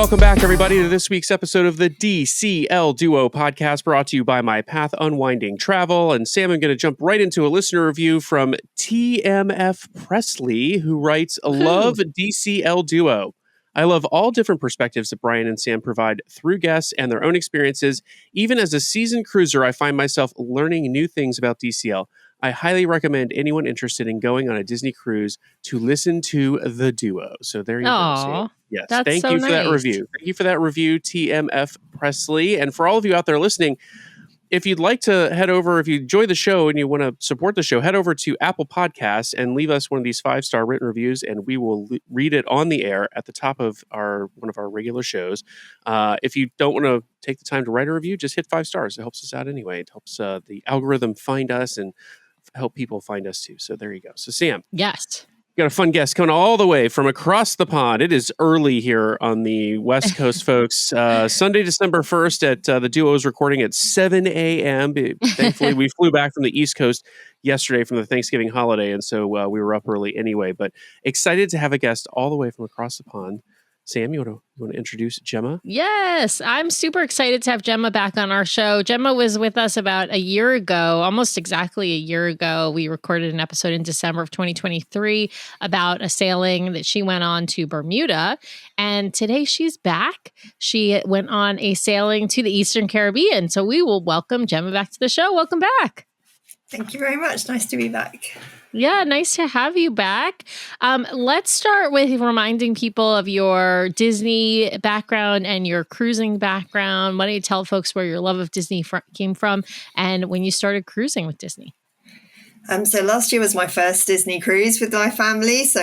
welcome back, everybody, to this week's episode of the DCL Duo Podcast, brought to you by My Path Unwinding Travel. And Sam, I'm going to jump right into a listener review from TMF Presley, who writes, "Love DCL Duo. I love all different perspectives that Brian and Sam provide through guests and their own experiences. Even as a seasoned cruiser, I find myself learning new things about DCL. I highly recommend anyone interested in going on a Disney cruise to listen to the duo." So there you go. Sam. Yes, thank you for that review. Thank you for that review, TMF Presley. And for all of you out there listening, if you'd like to head over, if you enjoy the show and you want to support the show, head over to Apple Podcasts and leave us one of these 5-star written reviews, and we will read it on the air at the top of one of our regular shows. If you don't want to take the time to write a review, just hit 5 stars. It helps us out anyway. It helps the algorithm find us and help people find us too. So there you go. So Sam. Yes. Got a fun guest coming all the way from across the pond. It is early here on the West Coast, folks. Sunday, December 1st at the duo is recording at 7 a.m. Thankfully, we flew back from the East Coast yesterday from the Thanksgiving holiday, and so we were up early anyway. But excited to have a guest all the way from across the pond. Sam, you want to introduce Gemma? Yes, I'm super excited to have Gemma back on our show. Gemma was with us about a year ago, almost exactly a year ago. We recorded an episode in December of 2023 about a sailing that she went on to Bermuda. And today she's back. She went on a sailing to the Eastern Caribbean. So we will welcome Gemma back to the show. Welcome back. Thank you very much. Nice to be back. Yeah, nice to have you back. Let's start with reminding people of your Disney background and your cruising background. Why don't you tell folks where your love of Disney came from and when you started cruising with Disney? So last year was my first Disney cruise with my family. So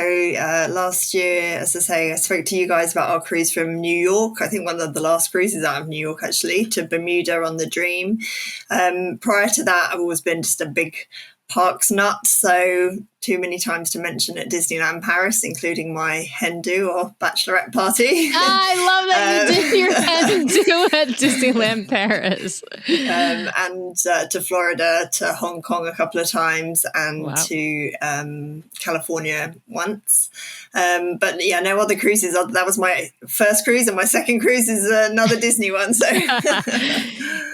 last year, as I say, I spoke to you guys about our cruise from New York. I think one of the last cruises out of New York, actually, to Bermuda on the Dream. Prior to that, I've always been just a big parks nut, so too many times to mention at Disneyland Paris, including my hen do or bachelorette party. I love that you did your hen do at Disneyland Paris. And to Florida, to Hong Kong a couple of times, and to California once. But yeah, no other cruises. That was my first cruise, and my second cruise is another Disney one. So.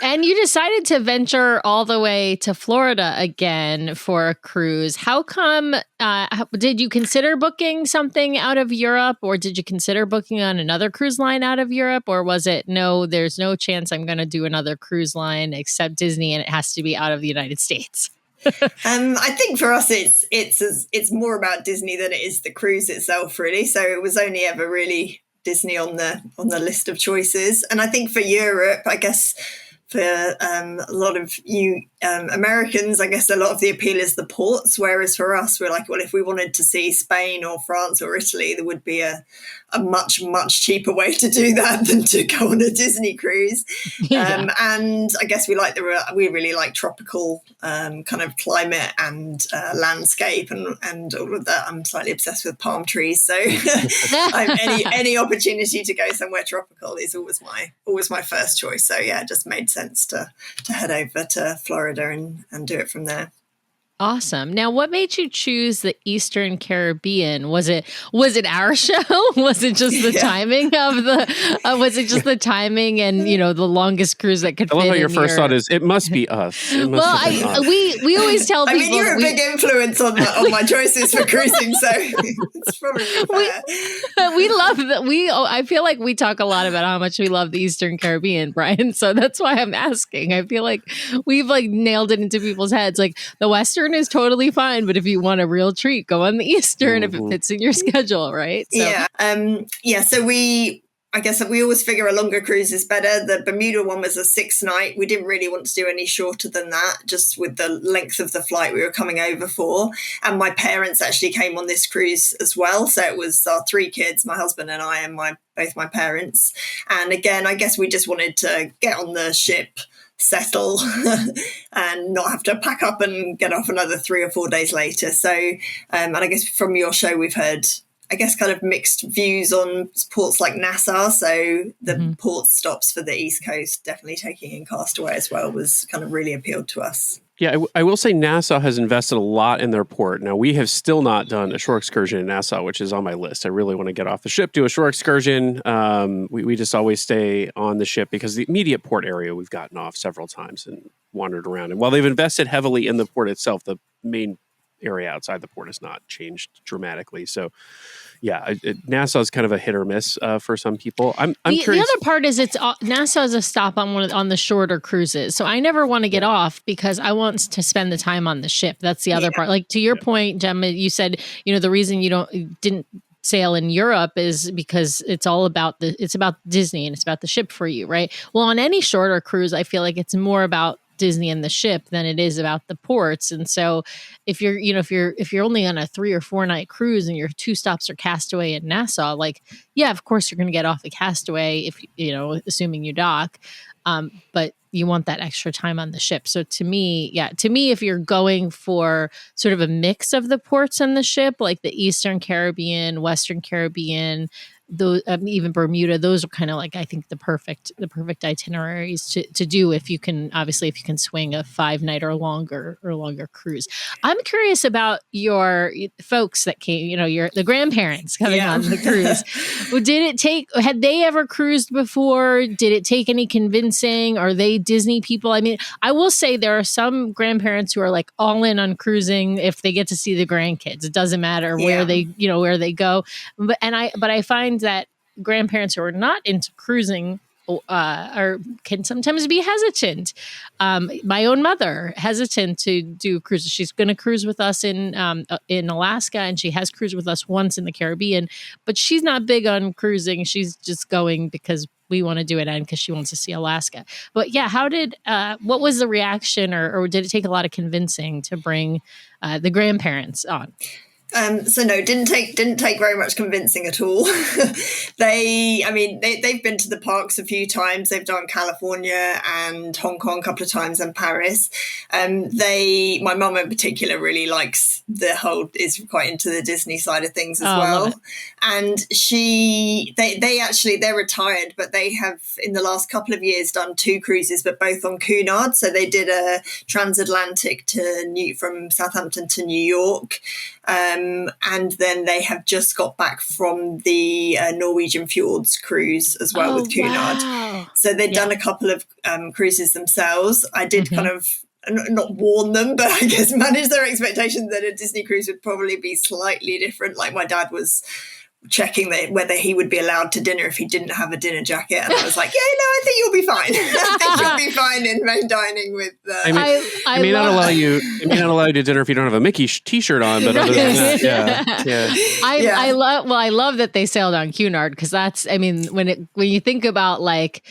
And you decided to venture all the way to Florida again for a cruise. How come? Did you consider booking something out of Europe, or did you consider booking on another cruise line out of Europe, or was it no? There's no chance I'm going to do another cruise line except Disney, and it has to be out of the United States. I think for us, it's more about Disney than it is the cruise itself, really. So it was only ever really Disney on the list of choices, and I think for Europe, I guess. For a lot of you Americans, I guess a lot of the appeal is the ports, whereas for us, we're like, well, if we wanted to see Spain or France or Italy, there would be a much, much cheaper way to do that than to go on a Disney cruise. And I guess we really like tropical kind of climate and landscape and all of that. I'm slightly obsessed with palm trees, so any opportunity to go somewhere tropical is always my first choice. So yeah, it just made sense to head over to Florida and do it from there. Awesome. Now, what made you choose the Eastern Caribbean? Was it our show? Was it just the timing of the? Was it just the timing and the longest cruise that could? I love fit how your first thought is it must be us. We always tell people. I mean, you're a big influence on my choices for cruising, so it's probably fair. We love that. I feel like we talk a lot about how much we love the Eastern Caribbean, Brian. So that's why I'm asking. I feel like we've nailed it into people's heads. Like the Western is totally fine, but if you want a real treat, go on the Eastern if it fits in your schedule, right? So. Yeah. So I guess we always figure a longer cruise is better. The Bermuda one was a 6-night. We didn't really want to do any shorter than that, just with the length of the flight we were coming over for. And my parents actually came on this cruise as well. So it was our 3 kids, my husband and I, and both my parents. And again, I guess we just wanted to get on the ship, settle and not have to pack up and get off another 3 or 4 days later. So, and I guess from your show, we've heard, I guess, kind of mixed views on ports like Nassau. So the port stops for the East Coast, definitely taking in Castaway as well, was kind of really appealed to us. Yeah, I will say Nassau has invested a lot in their port. Now, we have still not done a shore excursion in Nassau, which is on my list. I really want to get off the ship, do a shore excursion. We just always stay on the ship because the immediate port area we've gotten off several times and wandered around. And while they've invested heavily in the port itself, the main area outside the port has not changed dramatically. So, yeah, Nassau is kind of a hit or miss for some people. I'm curious. The other part is Nassau is a stop on the shorter cruises, so I never want to get off because I want to spend the time on the ship. That's the other part. Like to your point, Gemma, you said the reason you didn't sail in Europe is because it's about Disney and it's about the ship for you, right? Well, on any shorter cruise, I feel like it's more about Disney and the ship than it is about the ports. And so if you're only on a 3 or 4 night cruise and your 2 stops are Castaway and Nassau, like, yeah, of course you're going to get off at Castaway if, assuming you dock. But you want that extra time on the ship. So to me, if you're going for sort of a mix of the ports on the ship, like the Eastern Caribbean, Western Caribbean, those even Bermuda, those are kind of like, I think the perfect itineraries to do if you can swing a 5-night or longer cruise. I'm curious about your folks that came, the grandparents coming on the cruise. Had they ever cruised before? Did it take any convincing? Are they Disney people? I mean, I will say there are some grandparents who are like all in on cruising if they get to see the grandkids. It doesn't matter where they go. But I find that grandparents who are not into cruising can sometimes be hesitant. My own mother hesitant to do cruises. She's going to cruise with us in Alaska, and she has cruised with us once in the Caribbean, but she's not big on cruising. She's just going because we want to do it and because she wants to see Alaska. But yeah, what was the reaction, or did it take a lot of convincing to bring the grandparents on? So no, didn't take very much convincing at all. They've been to the parks a few times. They've done California and Hong Kong a couple of times and Paris. My mum in particular really likes is quite into the Disney side of things as well. And they're retired, but they have in the last couple of years done 2 cruises, but both on Cunard. So they did a transatlantic from Southampton to New York. And then they have just got back from the Norwegian Fjords cruise as well with Cunard. Wow. So they'd done a couple of cruises themselves. I did kind of not warn them, but I guess manage their expectations that a Disney cruise would probably be slightly different. Like my dad was checking whether he would be allowed to dinner if he didn't have a dinner jacket, and I was like, I think you'll be fine. I think you'll be fine in main dining with I may not allow you to dinner if you don't have a Mickey t-shirt on, but other than that, I love that they sailed on Cunard, because that's, when you think about like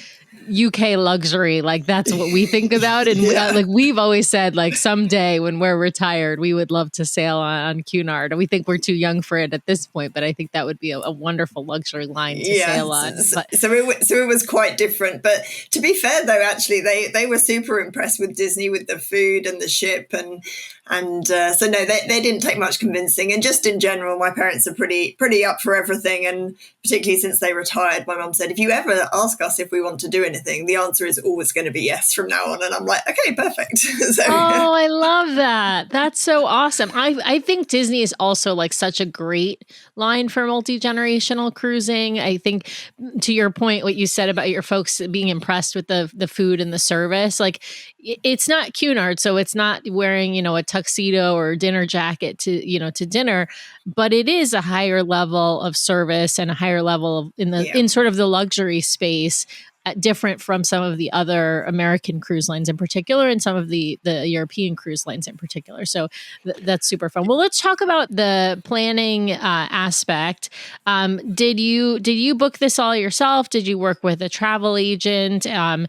UK luxury, like that's what we think about, and like we've always said, like someday when we're retired, we would love to sail on Cunard. We think we're too young for it at this point, but I think that would be a wonderful luxury line to sail on. So it was quite different. But to be fair, though, actually they were super impressed with Disney, with the food and the ship, and so no, they didn't take much convincing. And just in general, my parents are pretty up for everything, and particularly since they retired, my mum said, if you ever ask us if we want to do anything, the answer is always going to be yes from now on. And I'm like, okay, perfect. I love that. That's so awesome. I think Disney is also like such a great line for multi-generational cruising. I think to your point, what you said about your folks being impressed with the food and the service, like it's not Cunard, so it's not wearing, a tuxedo or dinner jacket to dinner, but it is a higher level of service and a higher level in sort of the luxury space, different from some of the other American cruise lines in particular, and some of the European cruise lines in particular. So that's super fun. Well, let's talk about the planning aspect. Did you book this all yourself? Did you work with a travel agent? Do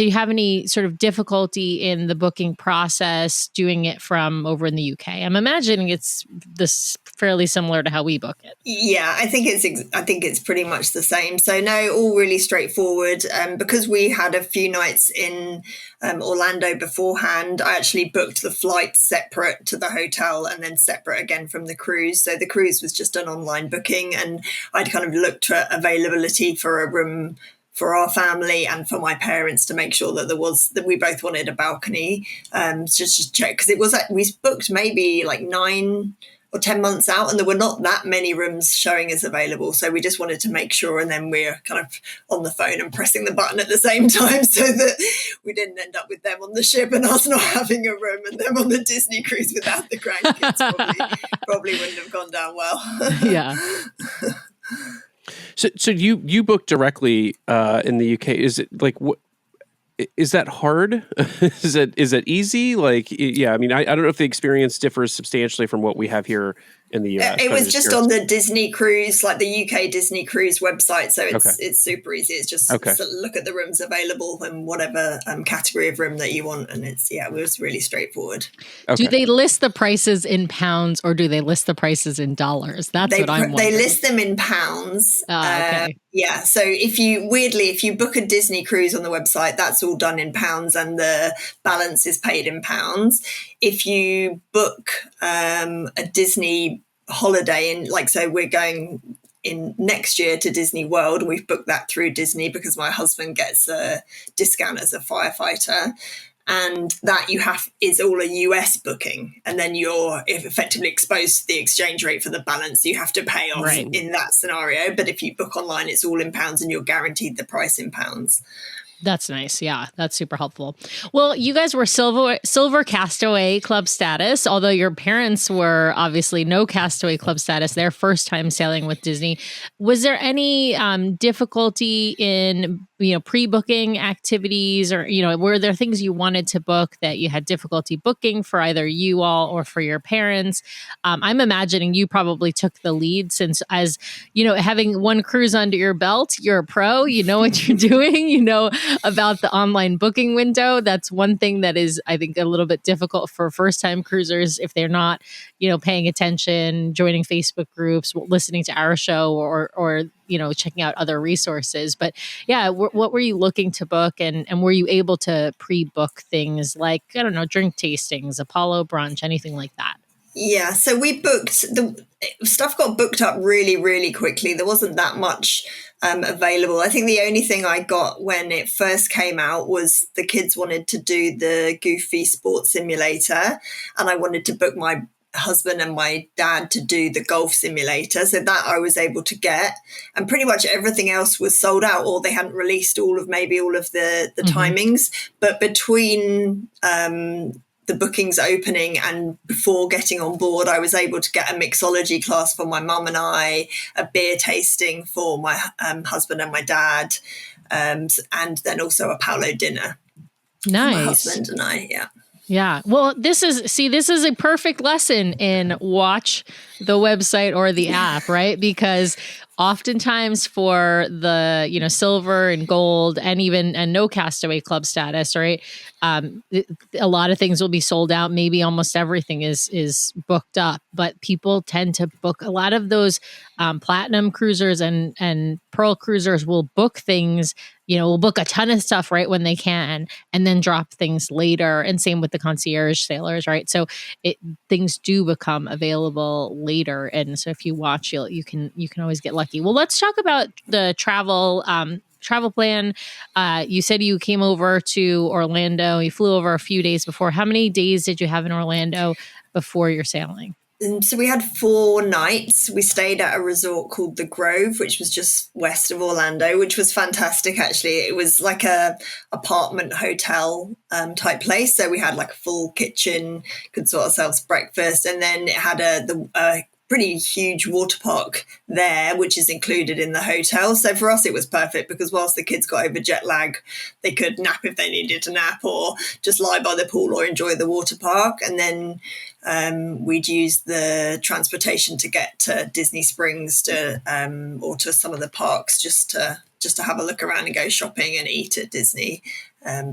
you have any sort of difficulty in the booking process doing it from over in the UK? I'm imagining it's this fairly similar to how we book it. Yeah, I think it's pretty much the same. So no, all really straightforward. Because we had a few nights in Orlando beforehand, I actually booked the flight separate to the hotel and then separate again from the cruise. So the cruise was just an online booking, and I'd kind of looked at availability for a room for our family and for my parents to make sure that we both wanted a balcony, just to check, because it was we booked maybe like 9 or 10 months out, and there were not that many rooms showing as available. So we just wanted to make sure, and then we're kind of on the phone and pressing the button at the same time so that we didn't end up with them on the ship and us not having a room, and them on the Disney cruise without the grandkids. Probably wouldn't have gone down well. Yeah. So you booked directly in the UK. Is it like what? Is that hard? Is it easy? Like, yeah, I mean, I don't know if the experience differs substantially from what we have here in the US. It was just on the Disney cruise, like the UK Disney cruise website. So it's super easy. It's just look at the rooms available and whatever category of room that you want. And it was really straightforward. Okay. Do they list the prices in pounds or do they list the prices in dollars? That's what I'm wondering. They list them in pounds. Okay. Yeah. So if you book a Disney cruise on the website, that's all done in pounds and the balance is paid in pounds. If you book a Disney holiday so we're going in next year to Disney World, and we've booked that through Disney because my husband gets a discount as a firefighter, and that is all a US booking, and then you're effectively exposed to the exchange rate for the balance you have to pay off in that scenario. But if you book online, it's all in pounds and you're guaranteed the price in pounds. That's nice. Yeah, that's super helpful. Well, you guys were silver Castaway Club status, although your parents were obviously no Castaway Club status, their first time sailing with Disney. Was there any difficulty in pre-booking activities, or were there things you wanted to book that you had difficulty booking for either you all or for your parents? I'm imagining you probably took the lead, since as having one cruise under your belt, you're a pro, you know what you're doing, about the online booking window. That's one thing that is, I think, a little bit difficult for first-time cruisers if they're not, paying attention, joining Facebook groups, listening to our show, or checking out other resources. But yeah, what were you looking to book, and were you able to pre-book things like, I don't know, drink tastings, Apollo brunch, anything like that? Yeah, so we booked, stuff got booked up really, really quickly. There wasn't that much available. I think the only thing I got when it first came out was the kids wanted to do the Goofy Sports Simulator, and I wanted to book my husband and my dad to do the golf simulator. So that I was able to get, and pretty much everything else was sold out, or they hadn't released all of the timings. But between the bookings opening and before getting on board, I was able to get a mixology class for my mum and I, a beer tasting for my husband and my dad, and then also a Paolo dinner. Nice. For my husband and I, yeah. Yeah. Well, this is a perfect lesson in watch the website or the app, right? Because oftentimes for the, silver and gold and no Castaway Club status, right? A lot of things will be sold out. Maybe almost everything is booked up, but people tend to book a lot of those platinum cruisers and pearl cruisers will book things, will book a ton of stuff right when they can and then drop things later. And same with the concierge sailors, right? So things do become available later. And so if you watch, you can always get lucky. Well, let's talk about the travel plan. You said you came over to Orlando. You flew over a few days before. How many days did you have in Orlando before your sailing? So we had 4 nights. We stayed at a resort called The Grove, which was just west of Orlando, which was fantastic, actually. It was like a apartment hotel type place. So we had like a full kitchen, could sort ourselves breakfast. And then it had a pretty huge water park there, which is included in the hotel. So for us, it was perfect because whilst the kids got over jet lag, they could nap if they needed to nap or just lie by the pool or enjoy the water park. And then we'd use the transportation to get to Disney Springs or to some of the parks just to have a look around and go shopping and eat at Disney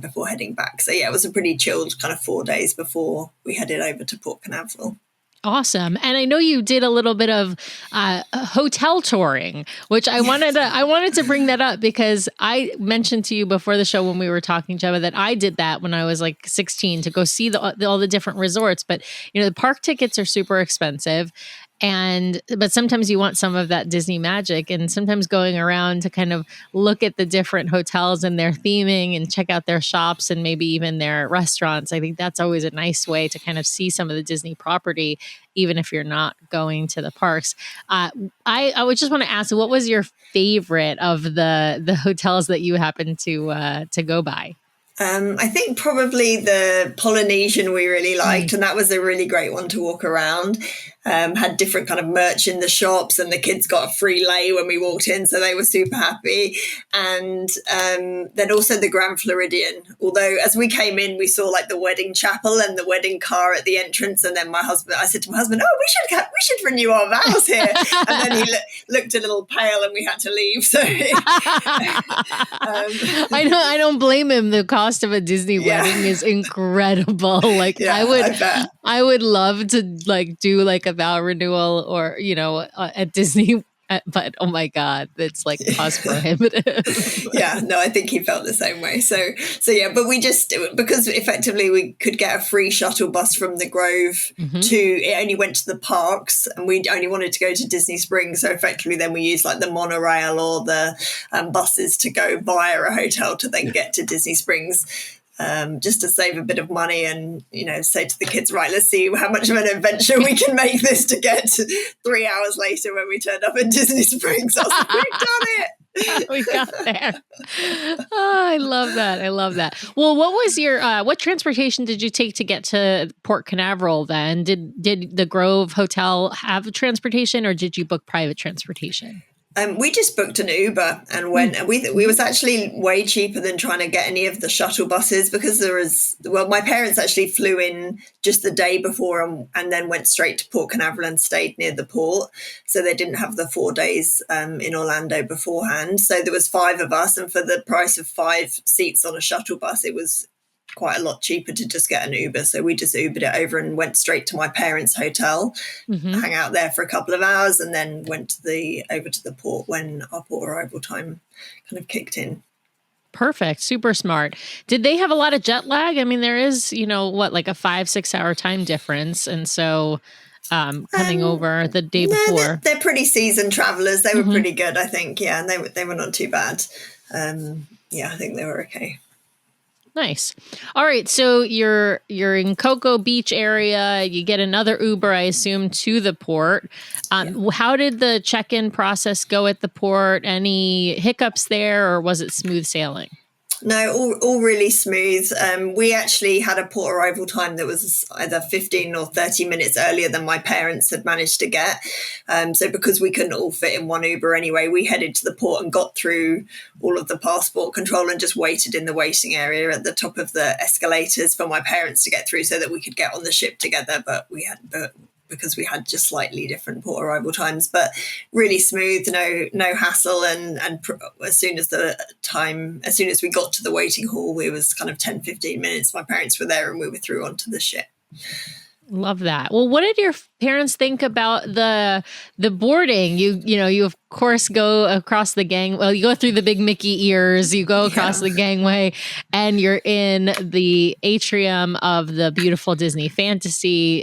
before heading back. So yeah, it was a pretty chilled kind of 4 days before we headed over to Port Canaveral. Awesome. And I know you did a little bit of hotel touring, which I wanted to bring that up because I mentioned to you before the show when we were talking, Gemma, that I did that when I was like 16 to go see all the different resorts. But, the park tickets are super expensive. But sometimes you want some of that Disney magic, and sometimes going around to kind of look at the different hotels and their theming and check out their shops and maybe even their restaurants. I think that's always a nice way to kind of see some of the Disney property, even if you're not going to the parks. I would just want to ask, what was your favorite of the hotels that you happened to go by? I think probably the Polynesian we really liked, and that was a really great one to walk around. Had different kind of merch in the shops, and the kids got a free lei when we walked in, so they were super happy. And then also the Grand Floridian, although as we came in, we saw like the wedding chapel and the wedding car at the entrance. And then I said to my husband, "Oh, we should renew our vows here." And then he looked a little pale, and we had to leave. So I don't blame him. The cost of a Disney wedding is incredible. Like I would love to like do like a vow renewal or, at Disney, but oh my God, it's like cost prohibitive. I think he felt the same way. So yeah, but we just, because effectively we could get a free shuttle bus from the Grove it only went to the parks, and we only wanted to go to Disney Springs. So effectively then we used like the monorail or the buses to go via a hotel to then get to Disney Springs. Just to save a bit of money and, say to the kids, right, let's see how much of an adventure we can make this to get 3 hours later when we turned up in Disney Springs. I was like, we've done it. We got there. Oh, I love that. Well, what was your, what transportation did you take to get to Port Canaveral then? Did the Grove Hotel have transportation, or did you book private transportation? We just booked an Uber and went, and we was actually way cheaper than trying to get any of the shuttle buses, because my parents actually flew in just the day before and then went straight to Port Canaveral and stayed near the port. So they didn't have the 4 days in Orlando beforehand. So there was 5 of us, and for the price of 5 seats on a shuttle bus, it was quite a lot cheaper to just get an Uber. So we just Ubered it over and went straight to my parents' hotel, hang out there for a couple of hours, and then went over to the port when our port arrival time kind of kicked in. Perfect. Super smart. Did they have a lot of jet lag? I mean, there is, like a 5-6 hour time difference. And so coming over the day before. They're pretty seasoned travelers. They were pretty good, I think. Yeah, and they were not too bad. I think they were okay. Nice. All right. So you're in Cocoa Beach area. You get another Uber, I assume, to the port. How did the check-in process go at the port? Any hiccups there, or was it smooth sailing? No, all really smooth. We actually had a port arrival time that was either 15 or 30 minutes earlier than my parents had managed to get. So because we couldn't all fit in one Uber anyway, we headed to the port and got through all of the passport control and just waited in the waiting area at the top of the escalators for my parents to get through so that we could get on the ship together. But because we had just slightly different port arrival times, but really smooth, no hassle. And as soon as we got to the waiting hall, it was kind of 10, 15 minutes. My parents were there and we were through onto the ship. Love that. Well, what did your parents think about the boarding? You of course go across the gang. Well, you go through the big Mickey ears, you go across the gangway, and you're in the atrium of the beautiful Disney Fantasy.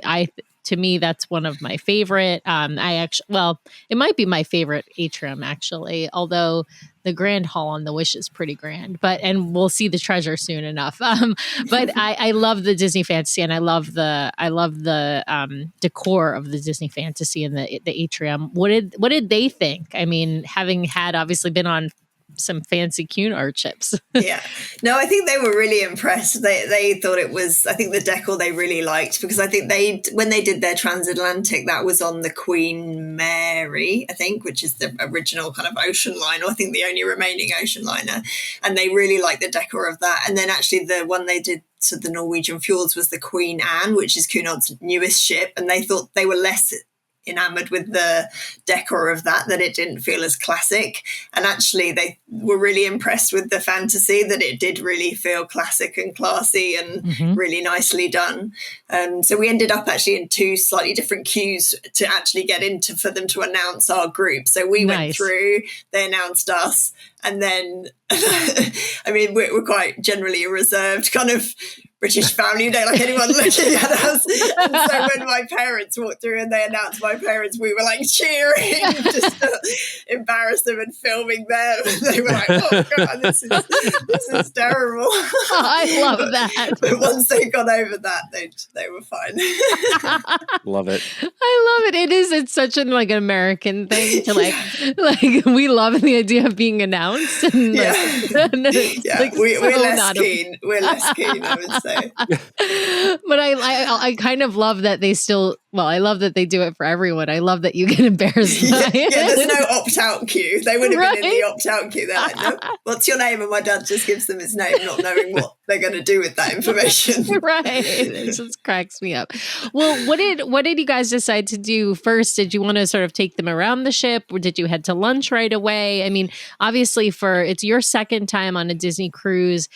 To me, that's one of my favorite. It might be my favorite atrium, actually, although the Grand Hall on the Wish is pretty grand, and we'll see the treasure soon enough. But I love the Disney Fantasy, and I love the decor of the Disney Fantasy and the atrium. What did they think? I mean, having had obviously been on some fancy Cunard ships. Yeah. No, I think they were really impressed. They thought it was, I think the decor they really liked, because I think when they did their transatlantic, that was on the Queen Mary, I think, which is the original kind of ocean liner, I think the only remaining ocean liner. And they really liked the decor of that. And then actually the one they did to the Norwegian Fjords was the Queen Anne, which is Cunard's newest ship. And they thought they were less enamored with the decor of that it didn't feel as classic. And actually they were really impressed with the Fantasy, that it did really feel classic and classy and really nicely done. So we ended up actually in 2 slightly different queues to actually get into for them to announce our group. So we went through, they announced us, and then I mean we're quite generally a reserved kind of British family. You don't like anyone looking at us. And so when my parents walked through and they announced my parents, we were like cheering just to embarrass them and filming them. And they were like, oh God, this is terrible. I love that. But once they got over that, they were fine. Love it. I love it. It's such an like American thing to like we love the idea of being announced. And, Yeah. like, we're so less not keen. We're less keen, I would say. But I kind of love that they still. Well, I love that they do it for everyone. I love that you get embarrassed by it. Yeah, there's no opt-out queue. They would have been in the opt-out queue. They're like, no, what's your name? And my dad just gives them his name, not knowing what they're going to do with that information. Right. It just cracks me up. Well, what did you guys decide to do first? Did you want to sort of take them around the ship, or did you head to lunch right away? I mean, obviously it's your second time on a Disney cruise.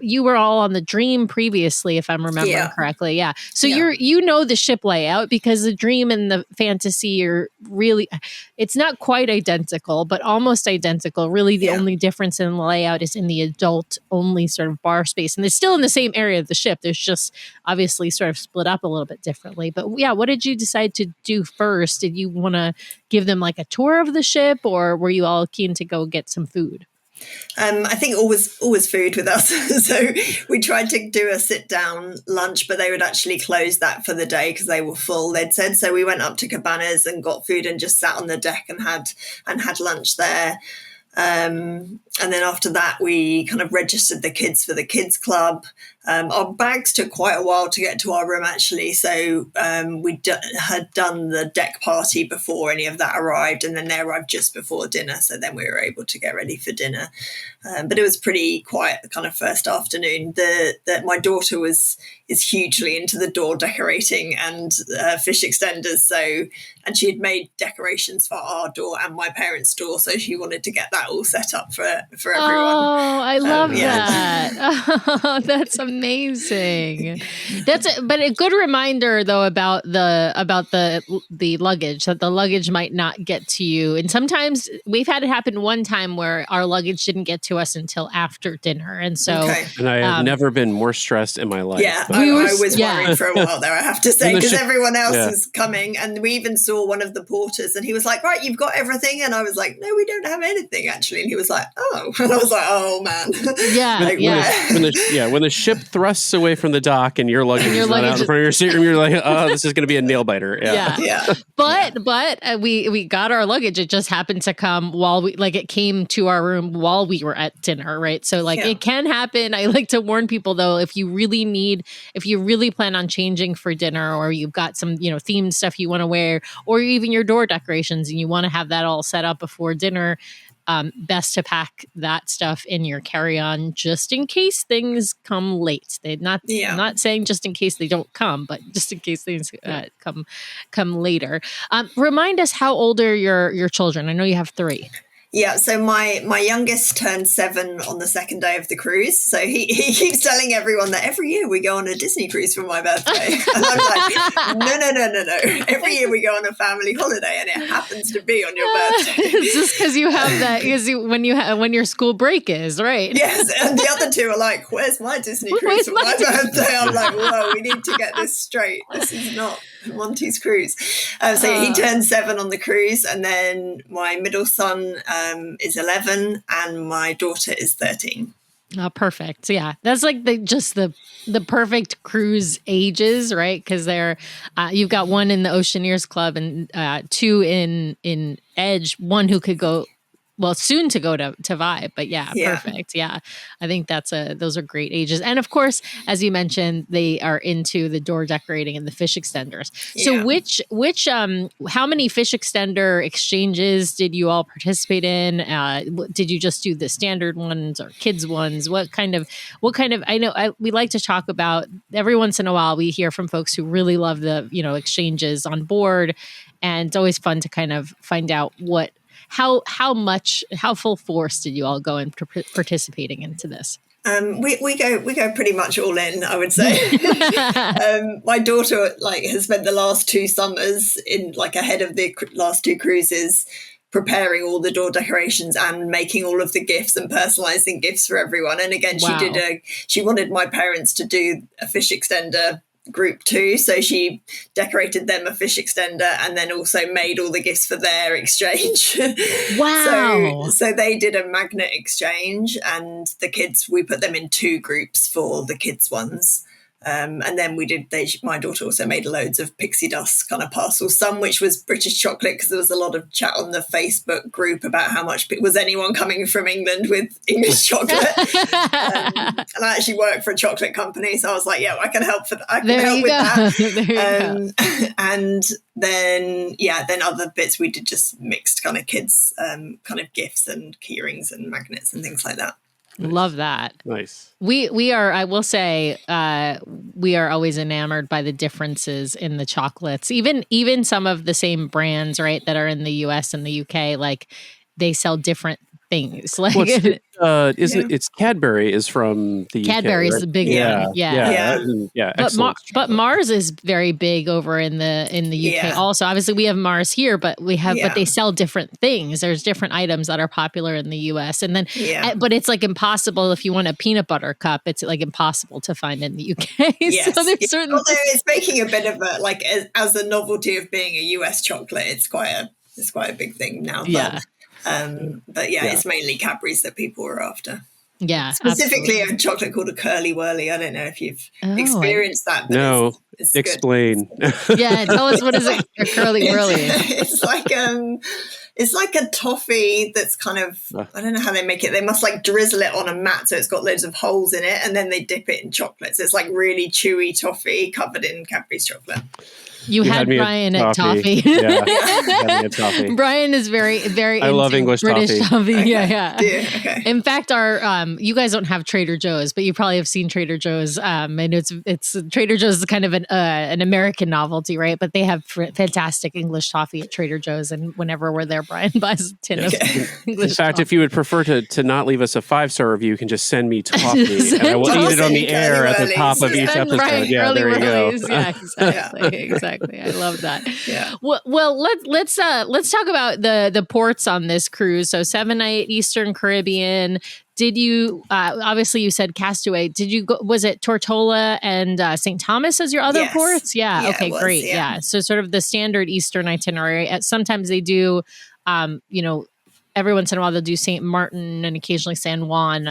You were all on the Dream previously, if I'm remembering correctly. Yeah. So you know the ship layout, because the Dream and the Fantasy are really, it's not quite identical, but almost identical. Really, the only difference in the layout is in the adult only sort of bar space. And it's still in the same area of the ship. There's just obviously sort of split up a little bit differently. But yeah, what did you decide to do first? Did you want to give them like a tour of the ship, or were you all keen to go get some food? I think always food with us. So we tried to do a sit down lunch, but they would actually close that for the day because they were full, they'd said. So we went up to Cabanas and got food and just sat on the deck and had lunch there. And then after that, we kind of registered the kids for the kids club. Our bags took quite a while to get to our room, actually. So we had done the deck party before any of that arrived, and then they arrived just before dinner. So then we were able to get ready for dinner. But it was pretty quiet the kind of first afternoon. My daughter is hugely into the door decorating and fish extenders. And she had made decorations for our door and my parents' door. So she wanted to get that all set up for everyone. Oh, I love that. Oh, that's amazing. But a good reminder though about the luggage, that the luggage might not get to you. And sometimes we've had it happen one time where our luggage didn't get to us until after dinner. And so and I have never been more stressed in my life. Yeah, I was worried for a while there, I have to say, because everyone else was coming, and we even saw one of the porters and he was like, right, you've got everything? And I was like, no, we don't have anything actually. And he was like, oh. And I was like, oh man. Yeah. When the ship thrusts away from the dock and your luggage is not out in front of your stateroom, you're like, oh, this is going to be a nail biter. Yeah. But we got our luggage. It just happened to come it came to our room while we were at dinner, right? So it can happen. I like to warn people though, if you really plan on changing for dinner, or you've got some, themed stuff you want to wear, or even your door decorations and you want to have that all set up before dinner, best to pack that stuff in your carry-on just in case things come late. They're not saying just in case they don't come, but just in case things come later. Remind us, how old are your children? I know you have 3. Yeah, so my youngest turned 7 on the second day of the cruise. So he keeps telling everyone that every year we go on a Disney cruise for my birthday. And I'm like, no. Every year we go on a family holiday, and it happens to be on your birthday. It's just because you have that, when your school break is, right? Yes, and the other 2 are like, where's my Disney cruise for my birthday? I'm like, whoa, we need to get this straight. This is not Monty's cruise. So he turned 7 on the cruise, and then my middle son is 11 and my daughter is 13. Oh, perfect. Yeah. That's like the perfect cruise ages, right? Because you've got 1 in the Oceaneers Club and 2 in Edge, 1 who could go, well, soon to go to Vibe, but perfect. Yeah. I think those are great ages. And of course, as you mentioned, they are into the door decorating and the fish extenders. So how many fish extender exchanges did you all participate in? Did you just do the standard ones or kids ones? What kind of, we like to talk about, every once in a while we hear from folks who really love the, exchanges on board. And it's always fun to kind of find out how full force did you all go in participating into this? We go pretty much all in, I would say. My daughter has spent the last 2 summers in ahead of the last 2 cruises, preparing all the door decorations and making all of the gifts and personalizing gifts for everyone. And again, Wow. she wanted my parents to do a fish extender group too, so she decorated them a fish extender and then also made all the gifts for their exchange. Wow. So they did a magnet exchange, and the kids, we put them in 2 groups for the kids ones. And then my daughter also made loads of pixie dust kind of parcels, some which was British chocolate, because there was a lot of chat on the Facebook group about how much was anyone coming from England with English chocolate. And I actually work for a chocolate company, so I was like, yeah, I can help with that. And then other bits we did just mixed kind of kids kind of gifts and key rings and magnets and things like that. Nice. Love that. Nice. We are, I will say, we are always enamored by the differences in the chocolates. Even some of the same brands, right, that are in the US and the UK, like they sell different things. Like it's Cadbury is from the Cadbury UK, right? is the big one. Yeah. But Mars is very big over in the UK also. Obviously we have Mars here, but but they sell different things. There's different items that are popular in the US. And then but it's like impossible if you want a peanut butter cup, it's like impossible to find in the UK. Yes. So there's certain although it's making a bit of a like as a novelty of being a US chocolate, it's quite a big thing now. But it's mainly Cadbury's that people are after. Yeah, specifically a chocolate called a Curly Whirly. I don't know if you've experienced that. But no, it's explain. Yeah, tell us, what is a Curly Whirly? It's like a toffee that's kind of, I don't know how they make it. They must like drizzle it on a mat so it's got loads of holes in it, and then they dip it in chocolate. So it's like really chewy toffee covered in Cadbury's chocolate. You had Brian at toffee. Yeah, had me at toffie. Brian is very, very. I love English British toffee. Okay. Yeah. Okay. In fact, our you guys don't have Trader Joe's, but you probably have seen Trader Joe's. And it's Trader Joe's is kind of an American novelty, right? But they have fantastic English toffee at Trader Joe's, and whenever we're there, Brian buys a tin of English. In fact, toffee. if you would prefer to not leave us a 5-star review, you can just send me toffee, and I will eat it on the air at the top of each episode. Right, yeah, there you go. Yeah, exactly. I love that. Yeah. Well, let's talk about the ports on this cruise. So 7-night Eastern Caribbean. Did you obviously you said Castaway? Did you go? Was it Tortola and St. Thomas as your other ports? Yeah. Okay. Great. Yeah. So sort of the standard Eastern itinerary. Sometimes they do, every once in a while they'll do St. Martin and occasionally San Juan,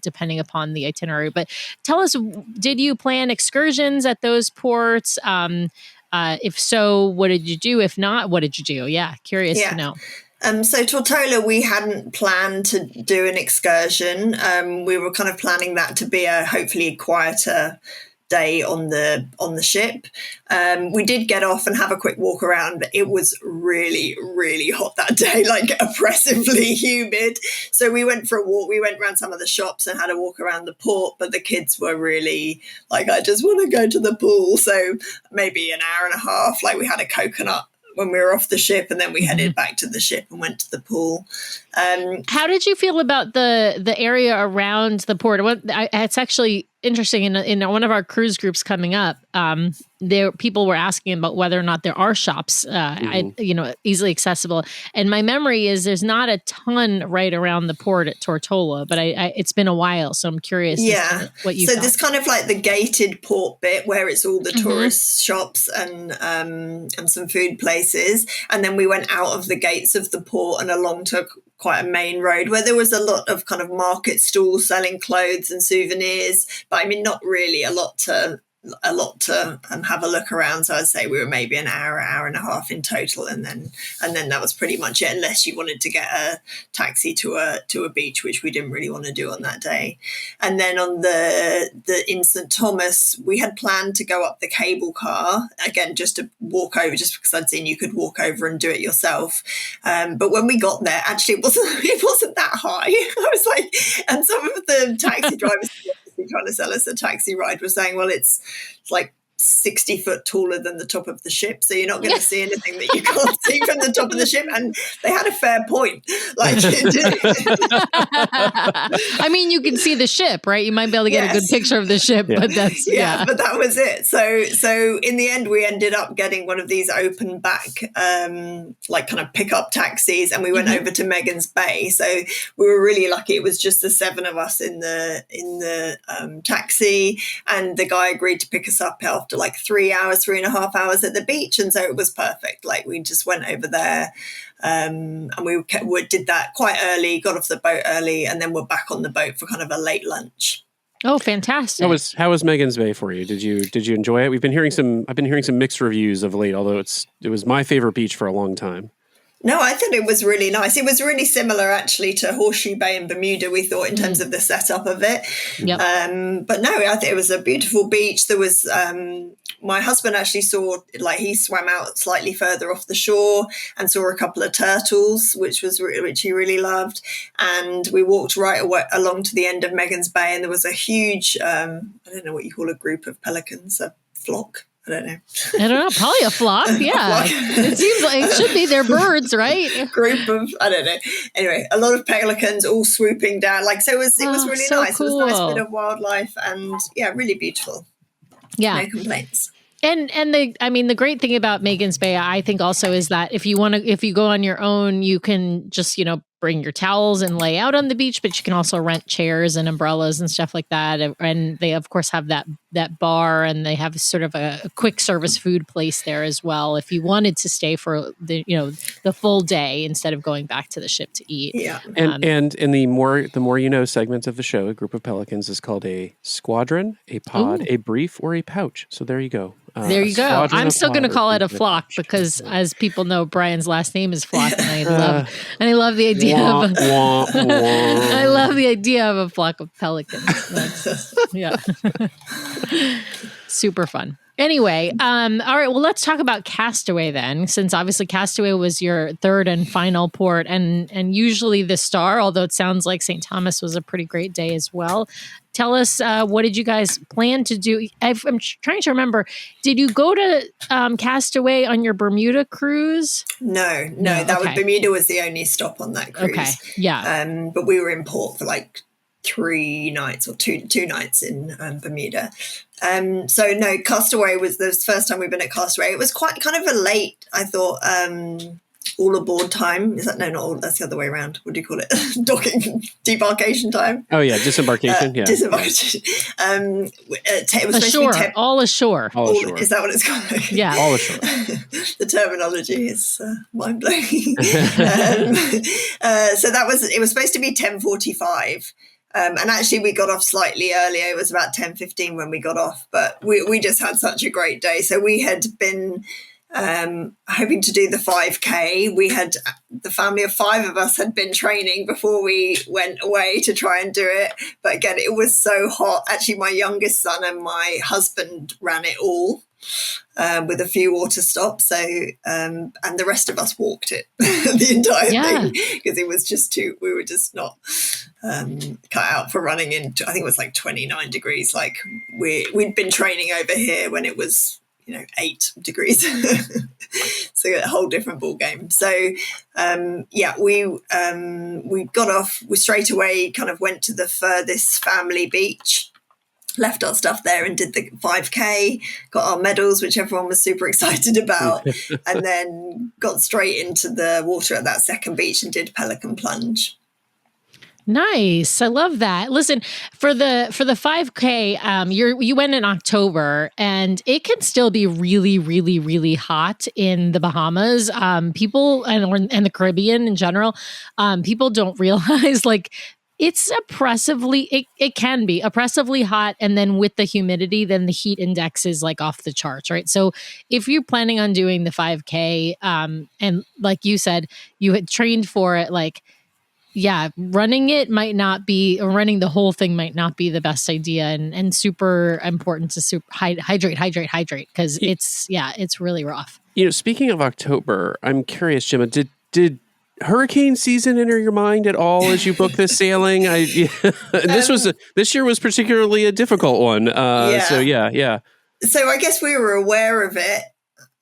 depending upon the itinerary. But tell us, did you plan excursions at those ports? If so, what did you do? If not, what did you do? Yeah, curious to know. So Tortola, we hadn't planned to do an excursion. We were kind of planning that to be a hopefully quieter day on the ship. We did get off and have a quick walk around, but it was really, really hot that day, like oppressively humid. So we went for a walk. We went around some of the shops and had a walk around the port, but the kids were really like, I just want to go to the pool. So maybe an hour and a half, like we had a coconut when we were off the ship, and then we headed back to the ship and went to the pool. How did you feel about the area around the port? It's actually interesting. In one of our cruise groups coming up, people were asking about whether or not there are shops, easily accessible. And my memory is there's not a ton right around the port at Tortola, but it's been a while, so I'm curious. Yeah, what you. So thought. there's kind of like the gated port bit where it's all the tourist shops and some food places, and then we went out of the gates of the port and along to quite a main road where there was a lot of kind of market stalls selling clothes and souvenirs, but I mean not really a lot to have a look around. So I'd say we were maybe an hour and a half in total, and then that was pretty much it, unless you wanted to get a taxi to a beach, which we didn't really want to do on that day. And then on the in St. Thomas, we had planned to go up the cable car again, just to walk over, just because I'd seen you could walk over and do it yourself. But when we got there, actually it wasn't that high. I was like, and some of the taxi drivers trying to sell us a taxi ride was saying, well, it's like 60 foot taller than the top of the ship. So you're not going to see anything that you can't see from the top of the ship. And they had a fair point. Like, I mean, you can see the ship, right? You might be able to get a good picture of the ship, but that's, but that was it. So in the end, we ended up getting one of these open back, like kind of pickup taxis, and we went over to Magen's Bay. So we were really lucky. It was just the 7 of us in the taxi, and the guy agreed to pick us up after like 3.5 hours at the beach. And so it was perfect. Like, we just went over there, and we did that quite early, got off the boat early, and then we're back on the boat for kind of a late lunch. Oh, fantastic! How was Magen's Bay for you? Did you enjoy it? I've been hearing some mixed reviews of late, although it was my favorite beach for a long time. No, I thought it was really nice. It was really similar, actually, to Horseshoe Bay in Bermuda, we thought, in terms of the setup of it. Yep. But no, I think it was a beautiful beach. There was, my husband actually saw, like, he swam out slightly further off the shore and saw a couple of turtles, which he really loved. And we walked right away along to the end of Magen's Bay, and there was a huge, I don't know what you call a group of pelicans, a flock. I don't know. Probably a flock. Yeah. It seems like it should be. They're birds, right? Group of, I don't know. Anyway, a lot of pelicans all swooping down. Like, so it was really so nice. Cool. It was a nice bit of wildlife, and really beautiful. Yeah. No complaints. And the great thing about Magen's Bay, I think also, is that if you go on your own, you can just, bring your towels and lay out on the beach, but you can also rent chairs and umbrellas and stuff like that. And they, of course, have that bar, and they have sort of a quick service food place there as well, if you wanted to stay for the full day instead of going back to the ship to eat. Yeah. And the more you know segment of the show, a group of pelicans is called a squadron, a pod, a brief, or a pouch. So there you go. There you go. I'm still going to call it a flock because, as people know, Brian's last name is Flock, and I love the idea of I love the idea of a flock of pelicans. Super fun. Anyway, all right. Well, let's talk about Castaway then, since obviously Castaway was your third and final port, and usually the star. Although it sounds like St. Thomas was a pretty great day as well. Tell us, what did you guys plan to do? I'm trying to remember. Did you go to Castaway on your Bermuda cruise? No. Bermuda was the only stop on that cruise. Okay, yeah. But we were in port for like 3 nights or two nights in Bermuda. So no, Castaway was the first time we've been at Castaway. It was quite kind of a late, I thought, all aboard time. Is that not all? That's the other way around. What do you call it? Debarkation time. Oh yeah, disembarkation. Disembarkation. It was ashore, supposed to be all ashore. All ashore. Is that what it's called? Yeah, all ashore. The terminology is mind blowing. So it was supposed to be 10:45. And actually, we got off slightly earlier. It was about 10:15 when we got off, but we just had such a great day. So we had been hoping to do the 5K. We had, the family of 5 of us had been training before we went away to try and do it. But again, it was so hot. Actually, my youngest son and my husband ran it all. With a few water stops, so and the rest of us walked it the entire thing because it was just we were just not cut out for running in. I think it was like 29 degrees. Like we'd been training over here when it was 8 degrees, so a whole different ball game. So we got off. We straight away kind of went to the furthest family beach. Left our stuff there and did the 5K, got our medals, which everyone was super excited about, and then got straight into the water at that second beach and did Pelican Plunge. Nice. I love that. Listen, for the 5K, you went in October, and it can still be really, really, really hot in the Bahamas. People and the Caribbean in general, people don't realize it's oppressively, it can be oppressively hot. And then with the humidity, then the heat index is off the charts, right? So if you're planning on doing the 5K, and like you said, you had trained for it, running it might not be, or running the whole thing might not be the best idea, and super important to hydrate, because it's really rough. Speaking of October, I'm curious, Gemma, did hurricane season enter your mind at all as you booked this sailing? This year was particularly a difficult one. So yeah. So I guess we were aware of it.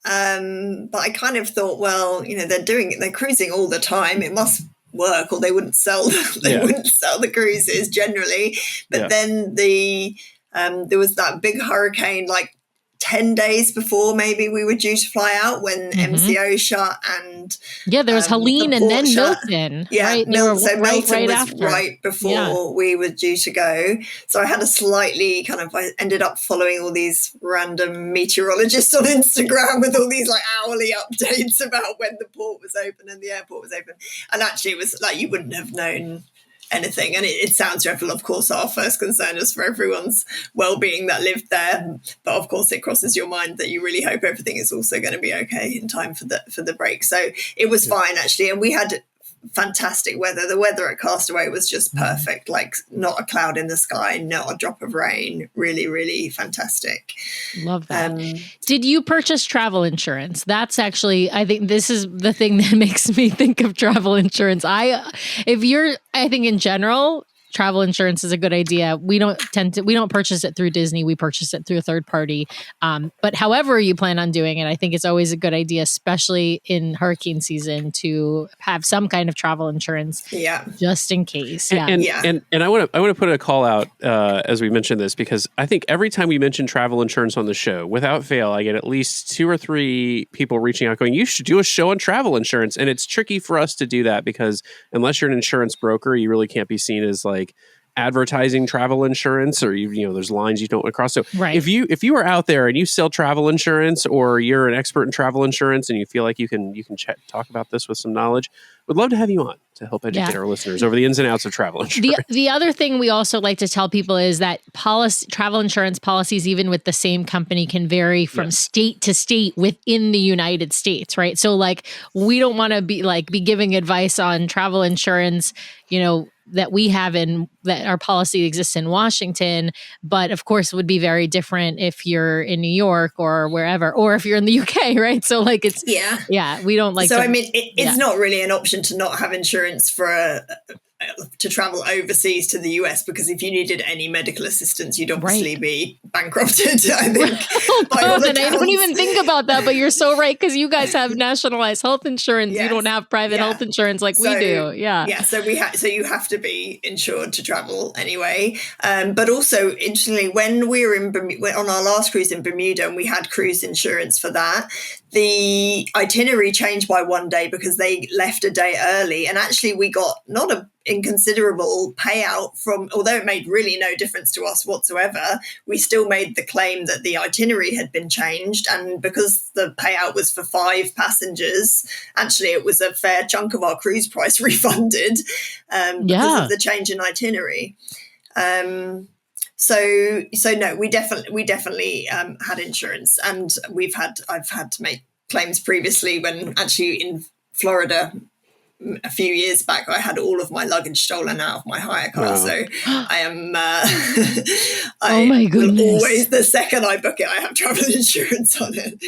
But I kind of thought, well, they're cruising all the time. It must work, or they wouldn't sell the cruises generally. But then there was that big hurricane, like 10 days before maybe we were due to fly out, when MCO shut, and there was Helene and then Milton. Right? Milton was after. right before we were due to go. So I had a slightly I ended up following all these random meteorologists on Instagram with all these like hourly updates about when the port was open and the airport was open. And actually it was like, you wouldn't have known anything. And it sounds dreadful. Of course, our first concern is for everyone's well-being that lived there. But of course, it crosses your mind that you really hope everything is also going to be okay in time for the break. So it was fine, actually. And we had fantastic weather. The weather at Castaway was just perfect, like not a cloud in the sky, not a drop of rain. Really, really fantastic. Love that. Did you purchase travel insurance? That's actually, I think this is the thing that makes me think of travel insurance. I think in general, travel insurance is a good idea. We don't purchase it through Disney. We purchase it through a third party. But however you plan on doing it, I think it's always a good idea, especially in hurricane season, to have some kind of travel insurance, just in case. And I want to put a call out as we mentioned this, because I think every time we mention travel insurance on the show, without fail, I get at least 2 or 3 people reaching out going, "You should do a show on travel insurance." And it's tricky for us to do that because unless you're an insurance broker, you really can't be seen as like advertising travel insurance, or there's lines you don't want to cross. So if you are out there and you sell travel insurance, or you're an expert in travel insurance and you feel like you can talk about this with some knowledge, would love to have you on to help educate our listeners over the ins and outs of travel insurance. The other thing we also like to tell people is that travel insurance policies, even with the same company, can vary from state to state within the United States, right? So like, we don't want to be giving advice on travel insurance, that we have and that our policy exists in Washington, but of course it would be very different if you're in New York or wherever, or if you're in the UK, right? So like it's, we don't like so to, I mean, it's not really an option to not have insurance for to travel overseas to the US, because if you needed any medical assistance, you'd obviously be bankrupted, I think. And I don't even think about that, but you're so right, because you guys have nationalized health insurance. You don't have private health insurance like we do. So you have to be insured to travel anyway. But also, interestingly, when we were on our last cruise in Bermuda, and we had cruise insurance for that, the itinerary changed by 1 day because they left a day early, and actually we got not a inconsiderable payout from, although it made really no difference to us whatsoever, we still made the claim that the itinerary had been changed, and because the payout was for 5 passengers, actually it was a fair chunk of our cruise price refunded because of the change in itinerary. So no, we definitely had insurance, and I've had to make claims previously when actually in Florida a few years back, I had all of my luggage stolen out of my hire car. So I am, oh my goodness. Always, the second I book it, I have travel insurance on it.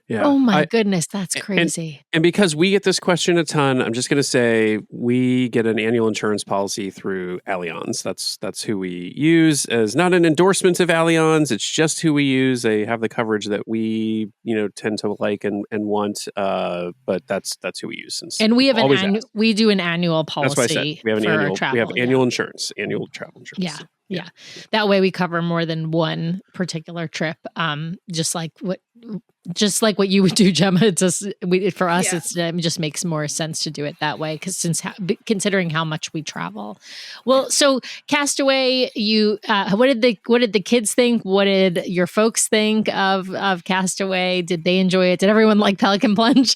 Yeah. Oh my goodness, that's crazy. And because we get this question a ton, I'm just going to say we get an annual insurance policy through Allianz. That's who we use. As not an endorsement of Allianz, it's just who we use. They have the coverage that we tend to like and want. But that's who we use. And we have we do an annual policy. That's what I said. We have annual insurance, annual travel insurance. Yeah. That way we cover more than one particular trip. Just like what you would do, Gemma. It's just for us, it just makes more sense to do it that way, because considering how much we travel. Well, so Castaway, what did the kids think? What did your folks think of Castaway? Did they enjoy it? Did everyone like Pelican Plunge?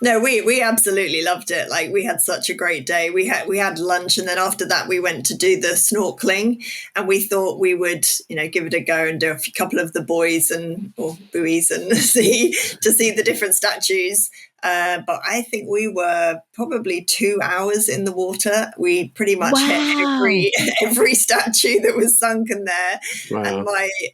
No, we absolutely loved it. Like, we had such a great day. We had lunch, and then after that we went to do the snorkeling, and we thought we would give it a go and do a couple of the buoys or buoys and see the different statues. But I think we were probably 2 hours in the water. We pretty much hit every statue that was sunken there. Wow.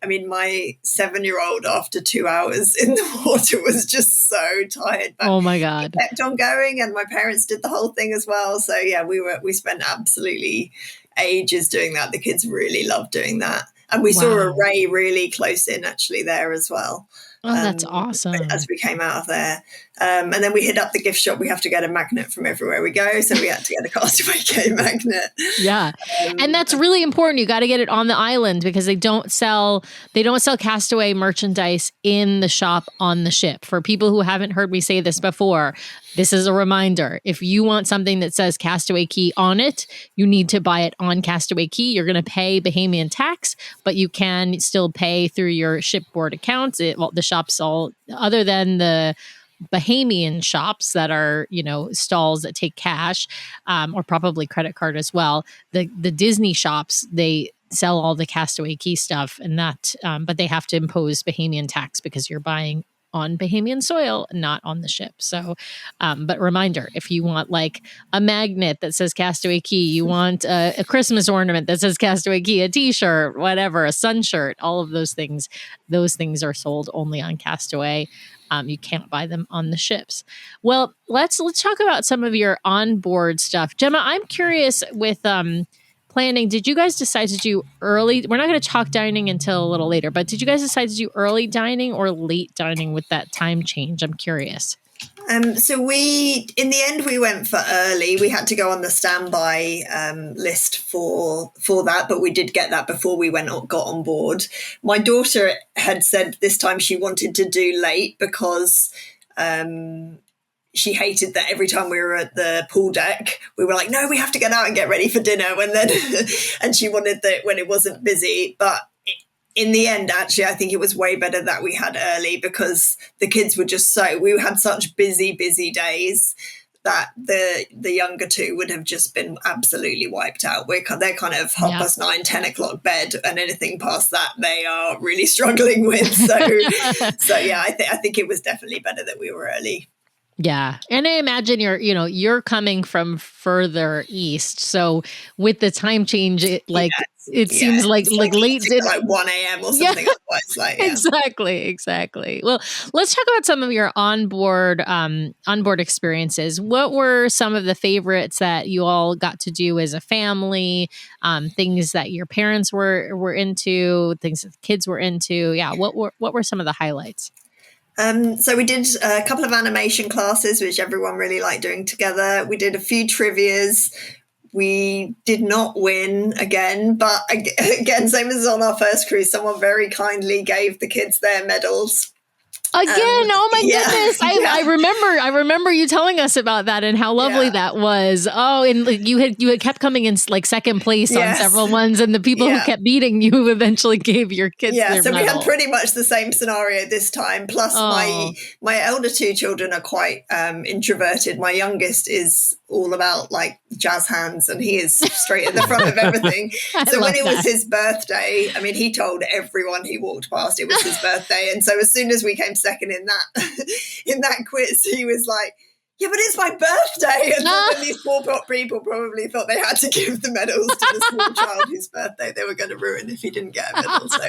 And my 7-year-old, after 2 hours in the water, was just so tired. But oh my God. Kept on going, and my parents did the whole thing as well. So yeah, we spent absolutely ages doing that. The kids really loved doing that. And we saw a ray really close in actually there as well. Oh, that's awesome. As we came out of there. And then we hit up the gift shop. We have to get a magnet from everywhere we go. So we had to get a Castaway Cay magnet. Yeah. And that's really important. You got to get it on the island because they don't sell Castaway merchandise in the shop on the ship. For people who haven't heard me say this before, this is a reminder. If you want something that says Castaway Cay on it, you need to buy it on Castaway Cay. You're going to pay Bahamian tax, but you can still pay through your shipboard accounts. The shops all, other than the Bahamian shops that are, stalls that take cash, or probably credit card as well. The Disney shops, they sell all the Castaway Cay stuff, and that, but they have to impose Bahamian tax because you're buying on Bahamian soil, not on the ship. So, but reminder, if you want like a magnet that says Castaway Cay, you want a Christmas ornament that says Castaway Cay, a t-shirt, whatever, a sun shirt, all of those things are sold only on Castaway. You can't buy them on the ships. Well, let's talk about some of your onboard stuff. Gemma, I'm curious with planning, did you guys decide to do early? We're not going to talk dining until a little later, but did you guys decide to do early dining or late dining with that time change? I'm curious. So in the end, we went for early. We had to go on the standby list for that, but we did get that before we got on board. My daughter had said this time she wanted to do late because she hated that every time we were at the pool deck, we were like, no, we have to get out and get ready for dinner. And she wanted that when it wasn't busy. But in the end, actually, I think it was way better that we had early because the kids were we had such busy days that the younger two would have just been absolutely wiped out. They're kind of 9:30, 10 o'clock bed, and anything past that, they are really struggling with. So yeah, I think it was definitely better that we were early. Yeah. And I imagine you're coming from further east. So with the time change, it seems like late. Like 1 a.m. or something. Yeah. Exactly. Well, let's talk about some of your onboard experiences. What were some of the favorites that you all got to do as a family? Things that your parents were into, things that the kids were into. Yeah. What were some of the highlights? So we did a couple of animation classes, which everyone really liked doing together. We did a few trivias. We did not win again, but again, same as on our first cruise, someone very kindly gave the kids their medals. Again, oh my goodness! I remember you telling us about that and how lovely that was. Oh, and you had kept coming in like second place on several ones, and the people who kept beating you eventually gave your kids their medal. We had pretty much the same scenario this time. Plus, my elder two children are quite introverted. My youngest is all about like jazz hands, and he is straight at the front of everything. So when it was his birthday, I mean, he told everyone he walked past it was his birthday, and so as soon as we came second in that quiz, he was like, yeah, but it's my birthday. And then these poor people probably thought they had to give the medals to the small child whose birthday they were going to ruin if he didn't get a medal. So,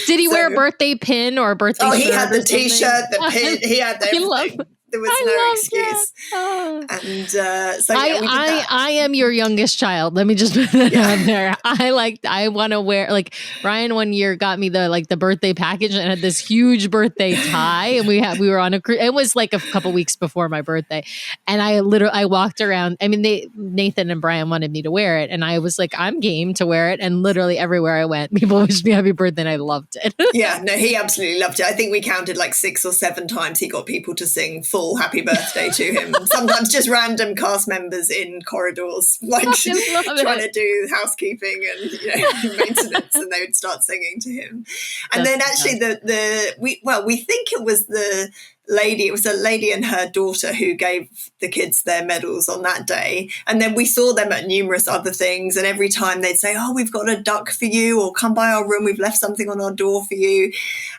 did he wear a birthday pin or a birthday shirt? Oh, he had the t-shirt, the pin, he had everything. There was no excuse. And I am your youngest child. Let me just put that out there. I want to wear, like, Ryan one year got me the birthday package and had this huge birthday tie, and we were on a cruise. It was like a couple weeks before my birthday, and I walked around. I mean, Nathan and Brian wanted me to wear it, and I was like, I'm game to wear it. And literally everywhere I went, people wished me happy birthday, and I loved it. Yeah, no, he absolutely loved it. I think we counted like 6 or 7 times he got people to sing full happy birthday to him. Sometimes just random cast members in corridors, like trying to do housekeeping and maintenance, and they would start singing to him. And then actually we think it was the lady. It was a lady and her daughter who gave the kids their medals on that day. And then we saw them at numerous other things. And every time they'd say, oh, we've got a duck for you, or come by our room, we've left something on our door for you.